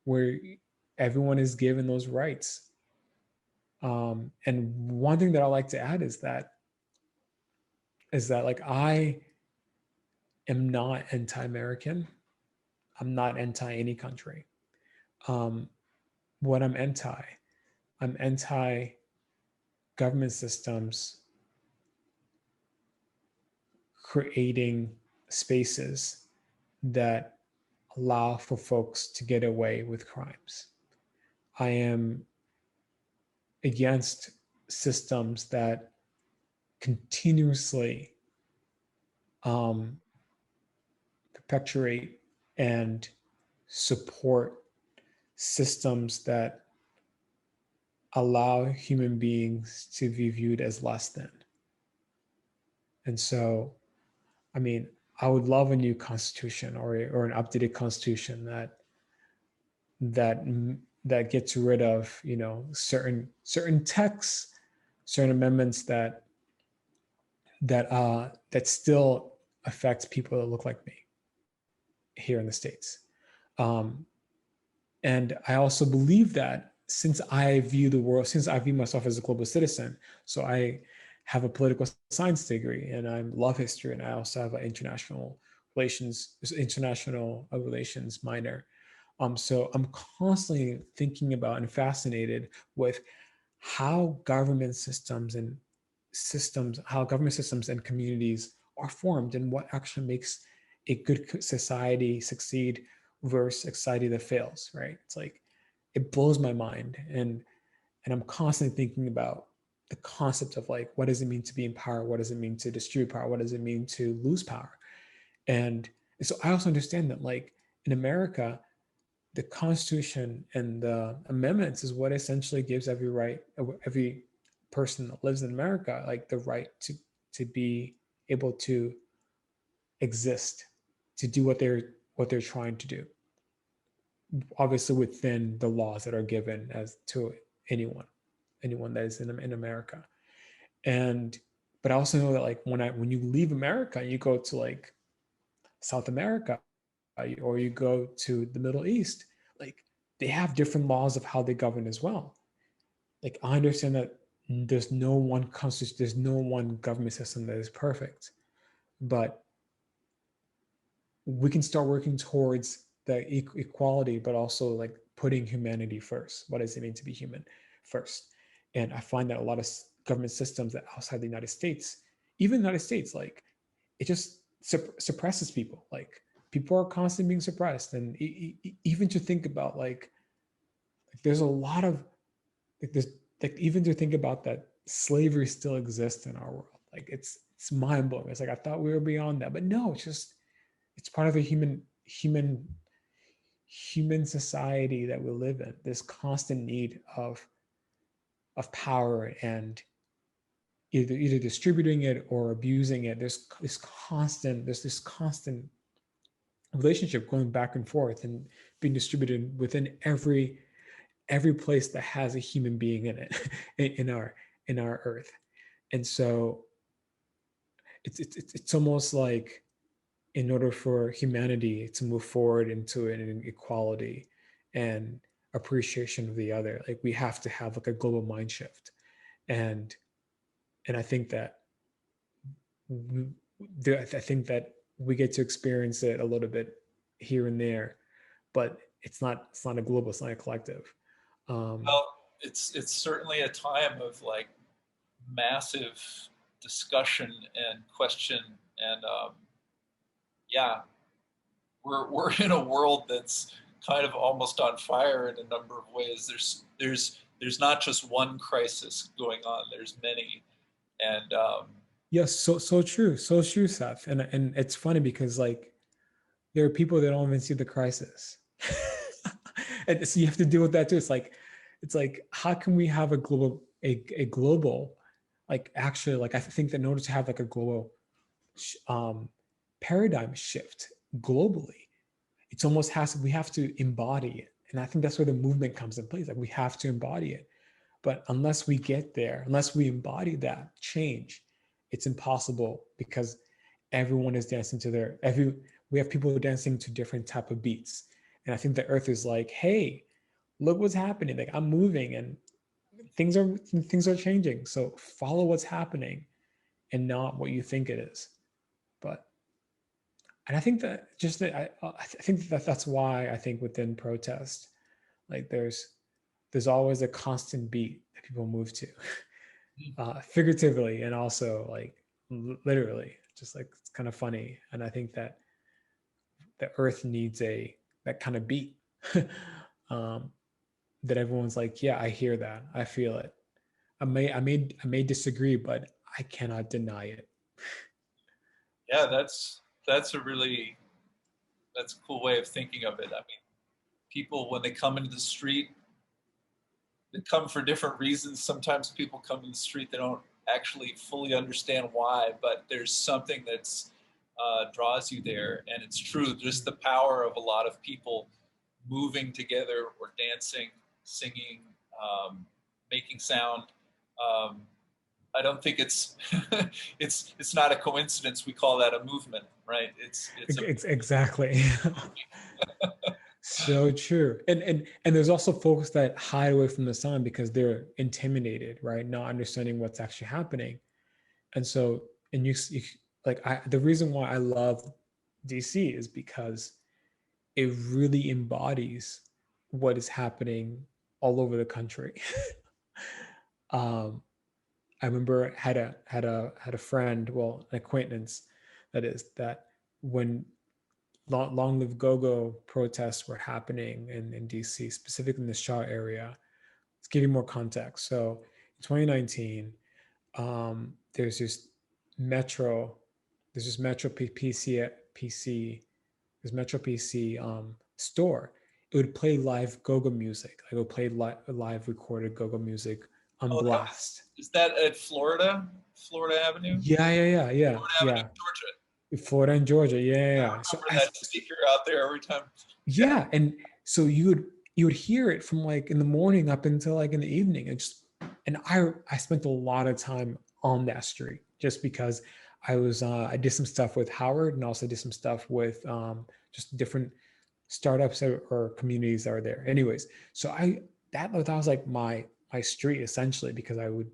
where everyone is given those rights. And one thing that I like to add is that like I am not anti-American. I'm not anti any country. What I'm anti government systems creating spaces that allow for folks to get away with crimes. I am against systems that continuously perpetuate and support systems that allow human beings to be viewed as less than. And so, I mean, I would love a new constitution or an updated constitution that gets rid of, you know, certain texts, certain amendments that still affect people that look like me here in the States. And I also believe that since I view myself as a global citizen, so I have a political science degree and I love history, and I also have an international relations minor. So I'm constantly thinking about and fascinated with how government systems and communities are formed, and what actually makes a good society succeed versus a society that fails, right? It's like, it blows my mind. And I'm constantly thinking about the concept of like, what does it mean to be in power? What does it mean to distribute power? What does it mean to lose power? And so I also understand that, like, in America, the Constitution and the amendments is what essentially gives every person that lives in America, like, the right to be able to exist, to do what they're trying to do, obviously within the laws that are given as to anyone that is in America. And but I also know that, like, when you leave America and you go to like South America, or you go to the Middle East, like, they have different laws of how they govern as well. Like, I understand that there's no one constitution, there's no one government system that is perfect, but we can start working towards the equality, but also like putting humanity first. What does it mean to be human first? And I find that a lot of government systems that outside the United States, even the United States, like it just suppresses people. Like people are constantly being suppressed. And even to think about like there's a lot of like this, like even to think about that slavery still exists in our world. Like it's mind blowing. It's like I thought we were beyond that, but no, it's part of the human society that we live in. This constant need of power and either distributing it or abusing it. There's this constant relationship going back and forth and being distributed within every place that has a human being in it in our earth. And so it's almost like in order for humanity to move forward into an equality and appreciation of the other, like we have to have like a global mind shift. And I think that I think that we get to experience it a little bit here and there, but it's not a global, it's not a collective. Well, it's certainly a time of like massive discussion and question, and yeah, we're in a world that's kind of almost on fire in a number of ways. There's not just one crisis going on. There's many, and yes, so true, Seth. And it's funny because like there are people that don't even see the crisis, and so you have to deal with that too. It's like how can we have a global like actually like I think that in order to have like a global paradigm shift globally, it's almost we have to embody it. And I think that's where the movement comes in place. Like we have to embody it. But unless we get there, unless we embody that change, it's impossible because everyone is dancing to we have people dancing to different type of beats. And I think the earth is like, hey, look what's happening. Like I'm moving and things are changing. So follow what's happening and not what you think it is. But and I think that just that I think that that's why I think within protest, like there's always a constant beat that people move to, figuratively and also like literally. Just like it's kind of funny, and I think that the earth needs that kind of beat. That everyone's like, yeah, I hear that, I feel it. I may disagree, but I cannot deny it. yeah, that's a cool way of thinking of it. I mean, people when they come into the street, they come for different reasons. Sometimes people come in the street, they don't actually fully understand why, but there's something that's draws you there. And it's true, just the power of a lot of people moving together or dancing, singing, making sound. I don't think it's it's not a coincidence. We call that a movement, right? It's exactly. So true. And there's also folks that hide away from the sun because they're intimidated, right? Not understanding what's actually happening. And so, and you like the reason why I love DC is because it really embodies what is happening all over the country. I remember had a friend, well, an acquaintance, that when Long Live Go-Go protests were happening in DC, specifically in the Shaw area. Let's give you more context. So in 2019, there's this Metro PC store. It would play live go-go music. Like it would play live recorded go-go music on blast. Is that at Florida Avenue? Yeah. Florida Avenue, Georgia. Florida and Georgia, yeah. I remember so that speaker out there every time. Yeah, and so you would hear it from like in the morning up until like in the evening. And I spent a lot of time on that street just because I did some stuff with Howard and also did some stuff with just different startups or communities that are there. Anyways, so that was like my street essentially because I would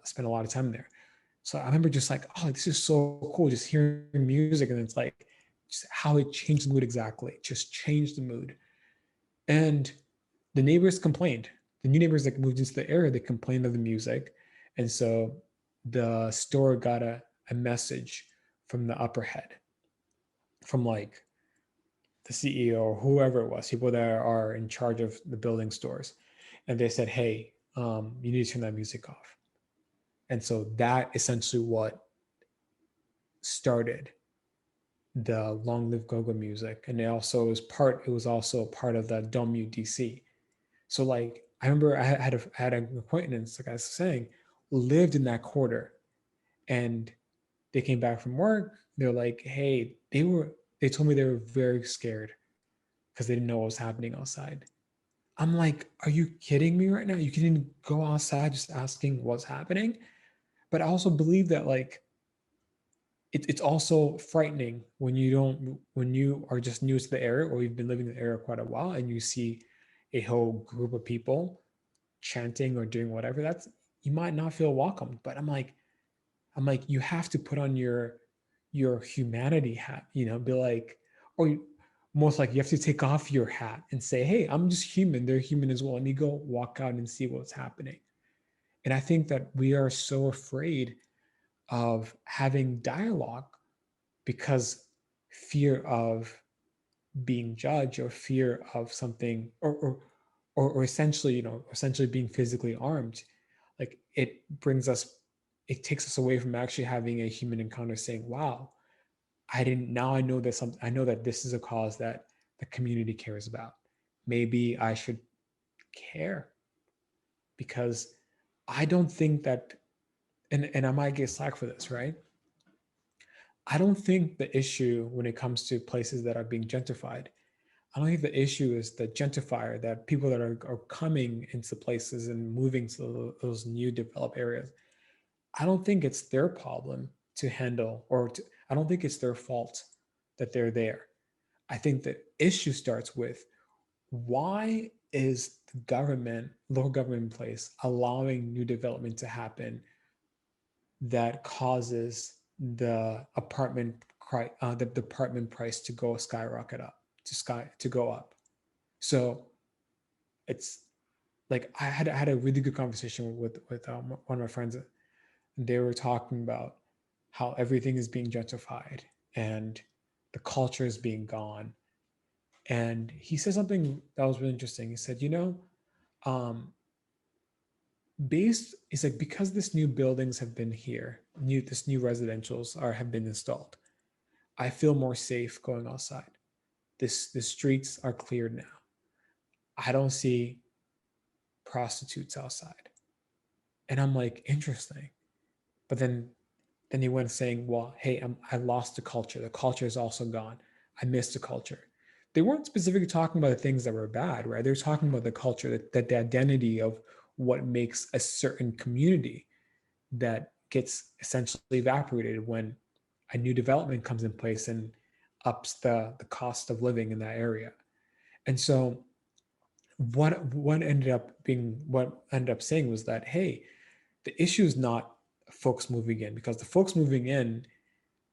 spend a lot of time there. So I remember just like, oh, this is so cool, just hearing music. And it's like, just how it changed the mood exactly. Just changed the mood. And the neighbors complained. The new neighbors that moved into the area, they complained of the music. And so the store got a message from the upper head, from like the CEO or whoever it was, people that are in charge of the building stores. And they said, hey, you need to turn that music off. And so that essentially what started the Long Live Go-Go music. And it was also part of the Don't Mute DC. So like, I remember I had an acquaintance, like I was saying, lived in that quarter, and they came back from work. They're like, hey, they told me they were very scared because they didn't know what was happening outside. I'm like, are you kidding me right now? You can go outside just asking what's happening. But I also believe that like it's also frightening when you are just new to the area, or you've been living in the area quite a while, and you see a whole group of people chanting or doing whatever. That's, you might not feel welcomed. But I'm like, you have to put on your humanity hat, be like, or most like you have to take off your hat and say, hey, I'm just human, they're human as well, and you go walk out and see what's happening. And I think that we are so afraid of having dialogue because fear of being judged, or fear of something, or essentially, essentially being physically armed. Like it takes us away from actually having a human encounter, saying, wow, I know that I know that this is a cause that the community cares about. Maybe I should care, because I don't think that, and I might get slack for this, right? I don't think the issue when it comes to places that are being gentrified, I don't think the issue is the gentrifier, that people that are coming into places and moving to those new developed areas. I don't think it's their problem to handle, I don't think it's their fault that they're there. I think the issue starts with, why is the government, local government in place, allowing new development to happen that causes the apartment price to go skyrocket up, to go up. So it's like I had a really good conversation with one of my friends. They were talking about how everything is being gentrified and the culture is being gone. And he said something that was really interesting. He said, um, it's like, because this new buildings have been here, this new residentials have been installed, I feel more safe going outside. The streets are cleared now. I don't see prostitutes outside. And I'm like, interesting. But then he went saying, well, hey, I lost the culture. The culture is also gone. I missed the culture. They weren't specifically talking about the things that were bad, right? They're talking about the culture, that the identity of what makes a certain community, that gets essentially evaporated when a new development comes in place and ups the cost of living in that area. And so what ended up saying was that, hey, the issue is not folks moving in, because the folks moving in,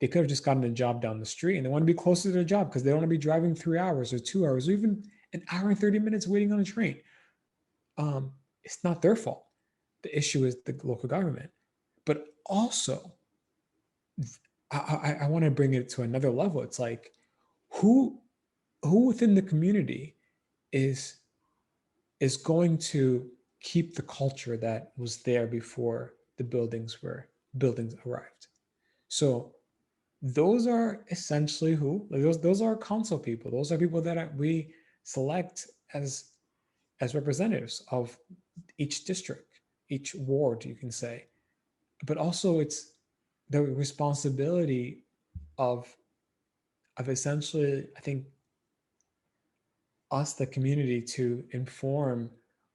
they could have just gotten a job down the street, and they want to be closer to their job because they don't want to be driving 3 hours or 2 hours or even an hour and 30 minutes waiting on a train. It's not their fault. The issue is the local government. But also, I want to bring it to another level. It's like, who within the community is going to keep the culture that was there before the buildings arrived. So those are essentially who, like, those are council people. Those are people that we select as representatives of each district, each ward, you can say. But also it's the responsibility of essentially, I think, us, the community, to inform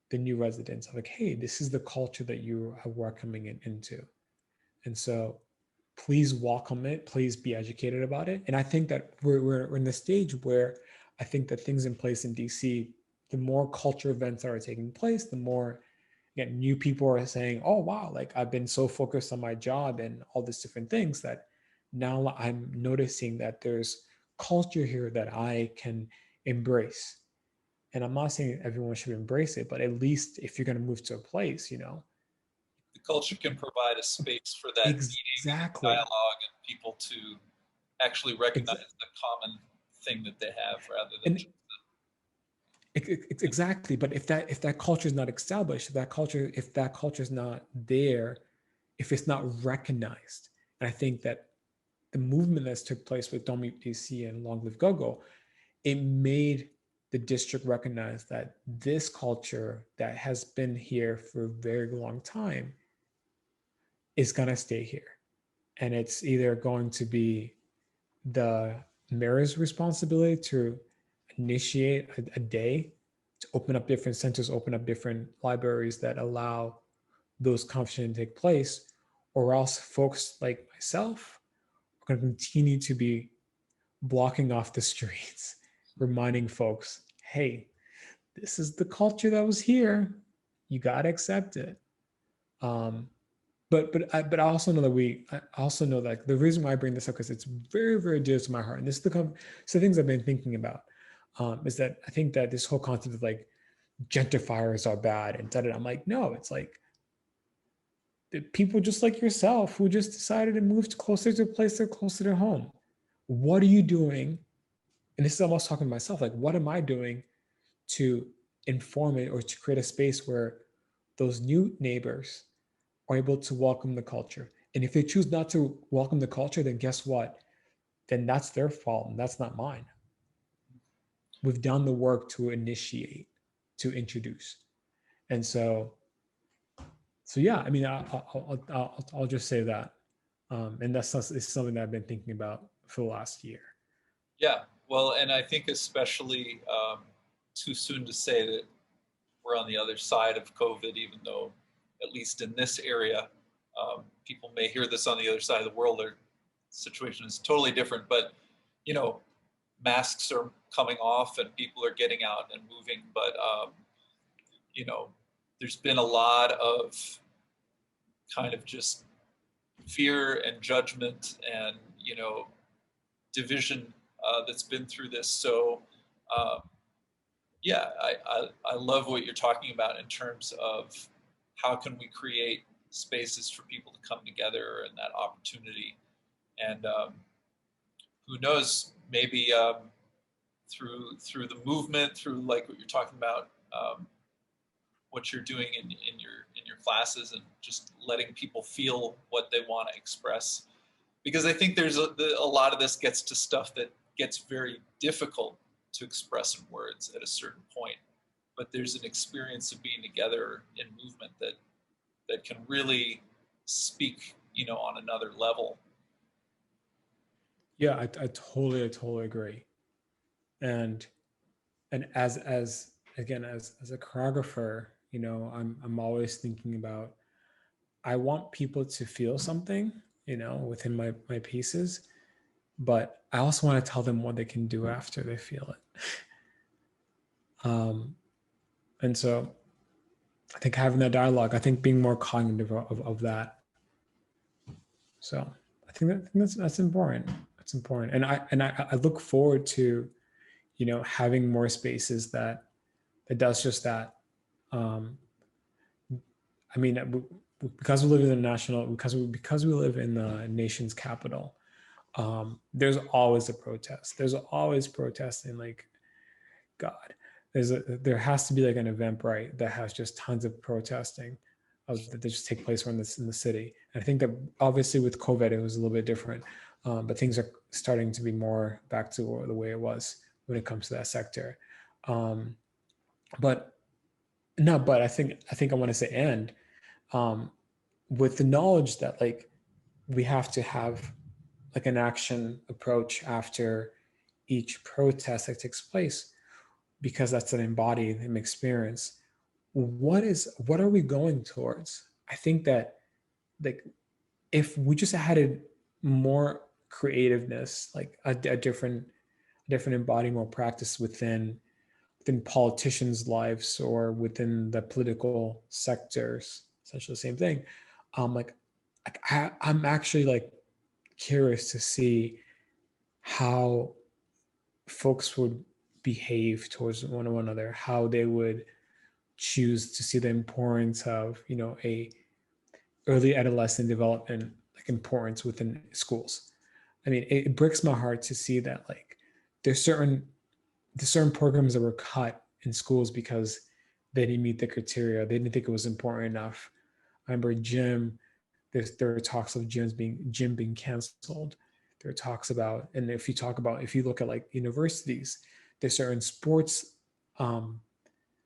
the new residents of, like, hey, this is the culture that you are welcoming into. And so please welcome it, please be educated about it. And I think that we're in the stage where I think that things in place in DC, the more culture events that are taking place, the more, again, new people are saying, oh wow, like I've been so focused on my job and all these different things that now I'm noticing that there's culture here that I can embrace. And I'm not saying everyone should embrace it, but at least if you're going to move to a place, you know. The culture can provide a space for that meeting and Exactly. dialogue and people to actually recognize the common thing that they have rather than And exactly. But if that culture is not established, if that culture is not there, if it's not recognized, and I think that the movement that's took place with Don't Mute DC and Long Live Go-Go, it made the district recognize that this culture that has been here for a very long time is going to stay here. And it's either going to be the mayor's responsibility to initiate a day to open up different centers, open up different libraries that allow those conversations to take place, or else folks like myself are going to continue to be blocking off the streets, reminding folks, hey, this is the culture that was here. You got to accept it. Um, but I also know that I also know that the reason why I bring this up, because it's very, very dear to my heart, and this is the things I've been thinking about, is that I think that this whole concept of like gentrifiers are bad and da, da, da. I'm like, no, it's like the people just like yourself who just decided to move closer to a place they're closer to home. What are you doing? And this is almost talking to myself, like, what am I doing to inform it or to create a space where those new neighbors are able to welcome the culture? And if they choose not to welcome the culture, then guess what? Then that's their fault and that's not mine. We've done the work to initiate, to introduce. And so yeah, I mean, I'll just say that. And that's something that I've been thinking about for the last year. yeah, well, and I think especially too soon to say that we're on the other side of COVID, even though at least in this area, people may hear this on the other side of the world. Their situation is totally different, but you know, masks are coming off and people are getting out and moving. But you know, there's been a lot of kind of just fear and judgment and division that's been through this. So yeah, I love what you're talking about in terms of how can we create spaces for people to come together and that opportunity. And who knows, maybe through the movement, through like what you're talking about, what you're doing in your classes, and just letting people feel what they want to express. Because I think there's a lot of this gets to stuff that gets very difficult to express in words at a certain point. But there's an experience of being together in movement that can really speak, on another level. Yeah, I totally agree. And as again, as a choreographer, I'm always thinking about, I want people to feel something, within my pieces, but I also want to tell them what they can do after they feel it. And so I think having that dialogue, I think being more cognitive of that. So I think that's important. That's important. And I look forward to, having more spaces that does just that. I mean, because we live in the national, because we live in the nation's capital, there's always a protest. There's always protesting. Like, God, there has to be like an Eventbrite that has just tons of protesting that just take place in the city. And I think that obviously with COVID, it was a little bit different, but things are starting to be more back to the way it was when it comes to that sector. But I think I want to say, and with the knowledge that like we have to have like an action approach after each protest that takes place, because that's an embodied experience. What are we going towards? I think that like if we just added more creativeness, like a different embodiment or practice within politicians' lives or within the political sectors, essentially the same thing. Like I'm actually like curious to see how folks would behave towards one another, how they would choose to see the importance of, you know, a early adolescent development, like importance within schools. I mean, it breaks my heart to see that like there's certain programs that were cut in schools because they didn't meet the criteria. They didn't think it was important enough. I remember there are talks of gym being canceled. There are talks about, and if you look at like universities, there's certain um,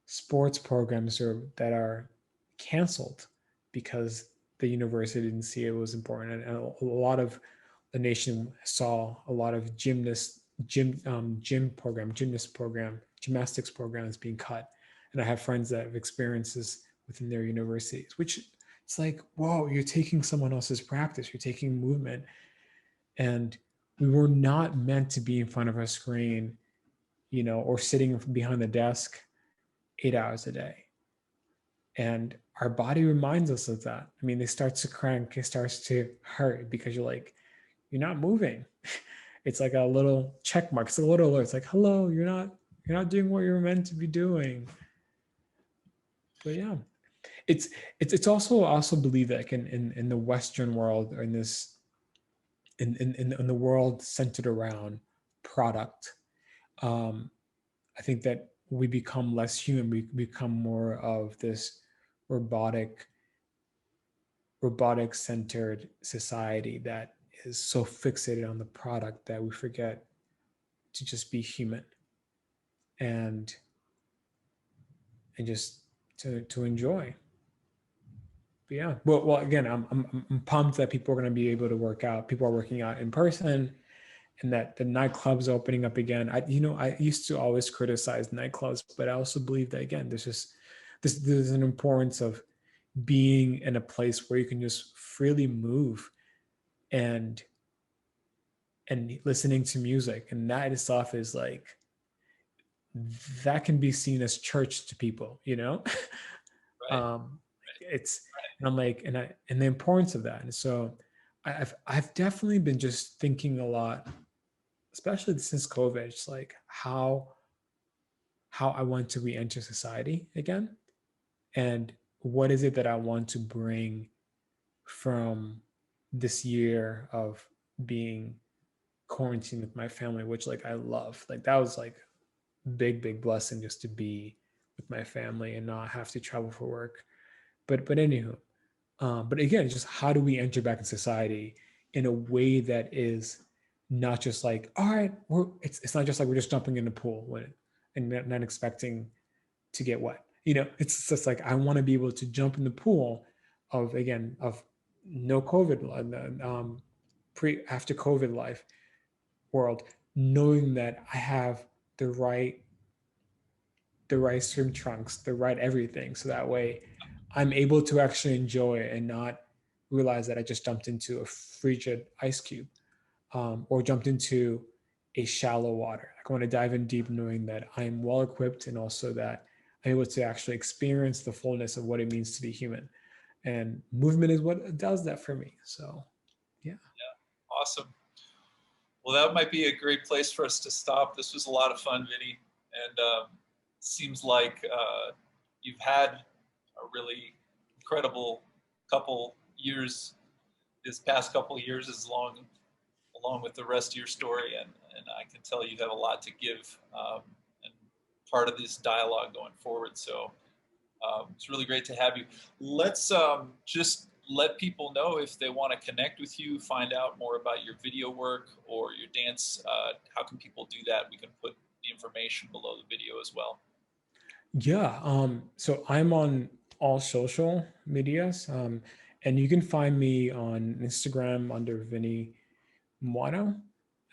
sports programs that are canceled because the university didn't see it was important, and a lot of the nation saw a lot of gymnastics programs being cut. And I have friends that have experiences within their universities, which it's like, whoa, you're taking someone else's practice, you're taking movement. And we were not meant to be in front of a screen, you know, or sitting behind the desk 8 hours a day. And our body reminds us of that. I mean, it starts to crank, it starts to hurt because you're not moving. It's like a little check mark. It's a little alert. It's like, hello, you're not doing what you're meant to be doing. But yeah, it's also believe that like in the Western world, or in this in the world centered around product, I think that we become less human. We become more of this robotic centered society that is so fixated on the product that we forget to just be human and just to enjoy. But yeah, well again, I'm pumped that people are going to be able to work out. People are working out in person, and that the nightclubs are opening up again. I used to always criticize nightclubs, but I also believe that again, there's an importance of being in a place where you can just freely move and listening to music, and that itself is like, that can be seen as church to people, you know. Right. It's and I'm like, and the importance of that. And so I've definitely been just thinking a lot, especially since COVID. It's like how I want to re-enter society again, and what is it that I want to bring from this year of being quarantined with my family, which like I love. Like that was like big blessing, just to be with my family and not have to travel for work. But anywho, but again, just how do we enter back in society in a way that is not just like, all right, it's not just like we're just jumping in the pool and not expecting to get wet. You know, it's just like I want to be able to jump in the pool of no COVID, after COVID life world, knowing that I have the right swim trunks, the right everything, so that way I'm able to actually enjoy it and not realize that I just jumped into a frigid ice cube, or jumped into a shallow water. Like I want to dive in deep, knowing that I'm well equipped, and also that I'm able to actually experience the fullness of what it means to be human. And movement is what does that for me. So, yeah. Awesome. Well, that might be a great place for us to stop. This was a lot of fun, Vinny, and seems like you've had a really incredible couple years. This past couple of years is along with the rest of your story, and I can tell you have a lot to give, and part of this dialogue going forward. So it's really great to have you. Let's just let people know if they want to connect with you, find out more about your video work or your dance. How can people do that? We can put the information below the video as well. Yeah. So I'm on all social medias, and you can find me on Instagram under Vinny Mwano.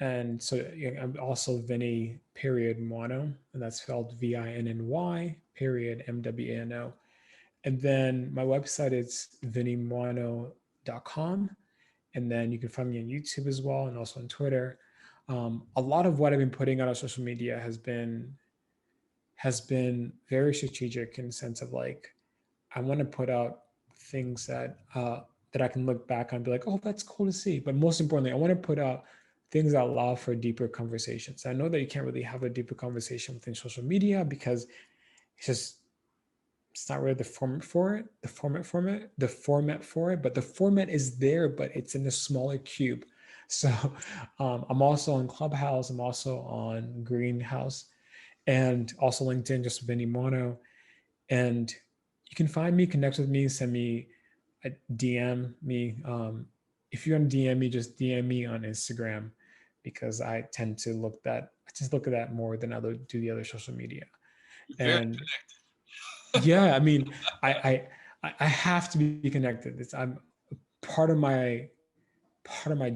And so I'm also Vinny Mwano, and that's spelled Vinny Mwano. And then my website is vinnymwano.com. And then you can find me on YouTube as well, and also on Twitter. A lot of what I've been putting out on social media has been very strategic, in the sense of like, I want to put out things that I can look back on and be like, oh, that's cool to see. But most importantly, I want to put out things that allow for deeper conversations. I know that you can't really have a deeper conversation within social media because it's not really the format for it, the format for it, but the format is there, but it's in a smaller cube. So I'm also on Clubhouse, I'm also on Greenhouse, and also LinkedIn, just Vinny Mwano. And you can find me, connect with me, send me a DM me. If you want to DM me, just DM me on Instagram, because I tend to I just look at that more than do the other social media. You're very And connected. yeah, I mean, I have to be connected. I'm part of my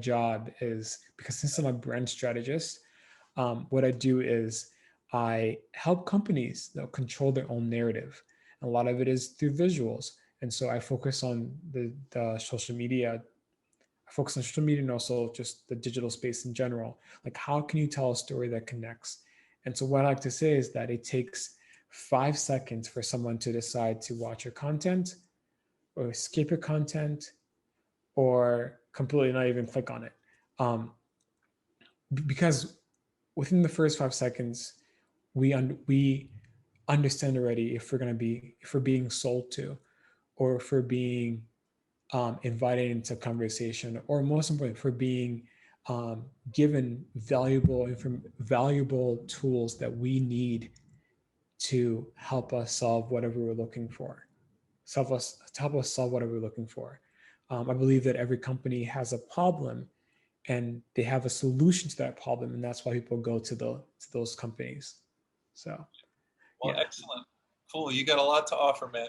job is, because since I'm a brand strategist, what I do is I help companies that control their own narrative. And a lot of it is through visuals. And so I focus on the social media. I focus on social media and also just the digital space in general. Like, how can you tell a story that connects? And so what I like to say is that it takes 5 seconds for someone to decide to watch your content or skip your content or completely not even click on it. Because within the first 5 seconds, we understand already if we're being sold to, or if we're being invited into conversation, or most importantly, if we're being given valuable tools that we need to help us solve whatever we're looking for. Help us solve whatever we're looking for. I believe that every company has a problem and they have a solution to that problem, and that's why people go to those companies. So Well, yeah, excellent. Cool. You got a lot to offer, man.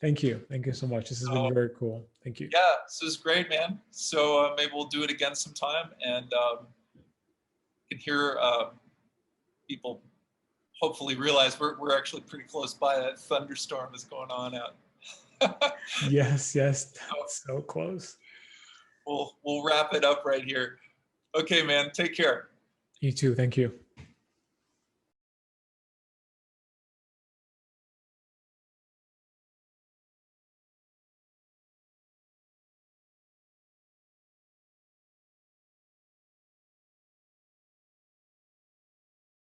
thank you so much. This has been very cool. Thank you. Yeah, this is great, man. So maybe we'll do it again sometime, and can hear people hopefully realize we're actually pretty close by. That thunderstorm is going on out. Yes, that's so close. We'll wrap it up right here. Okay, man. Take care. You too. Thank you.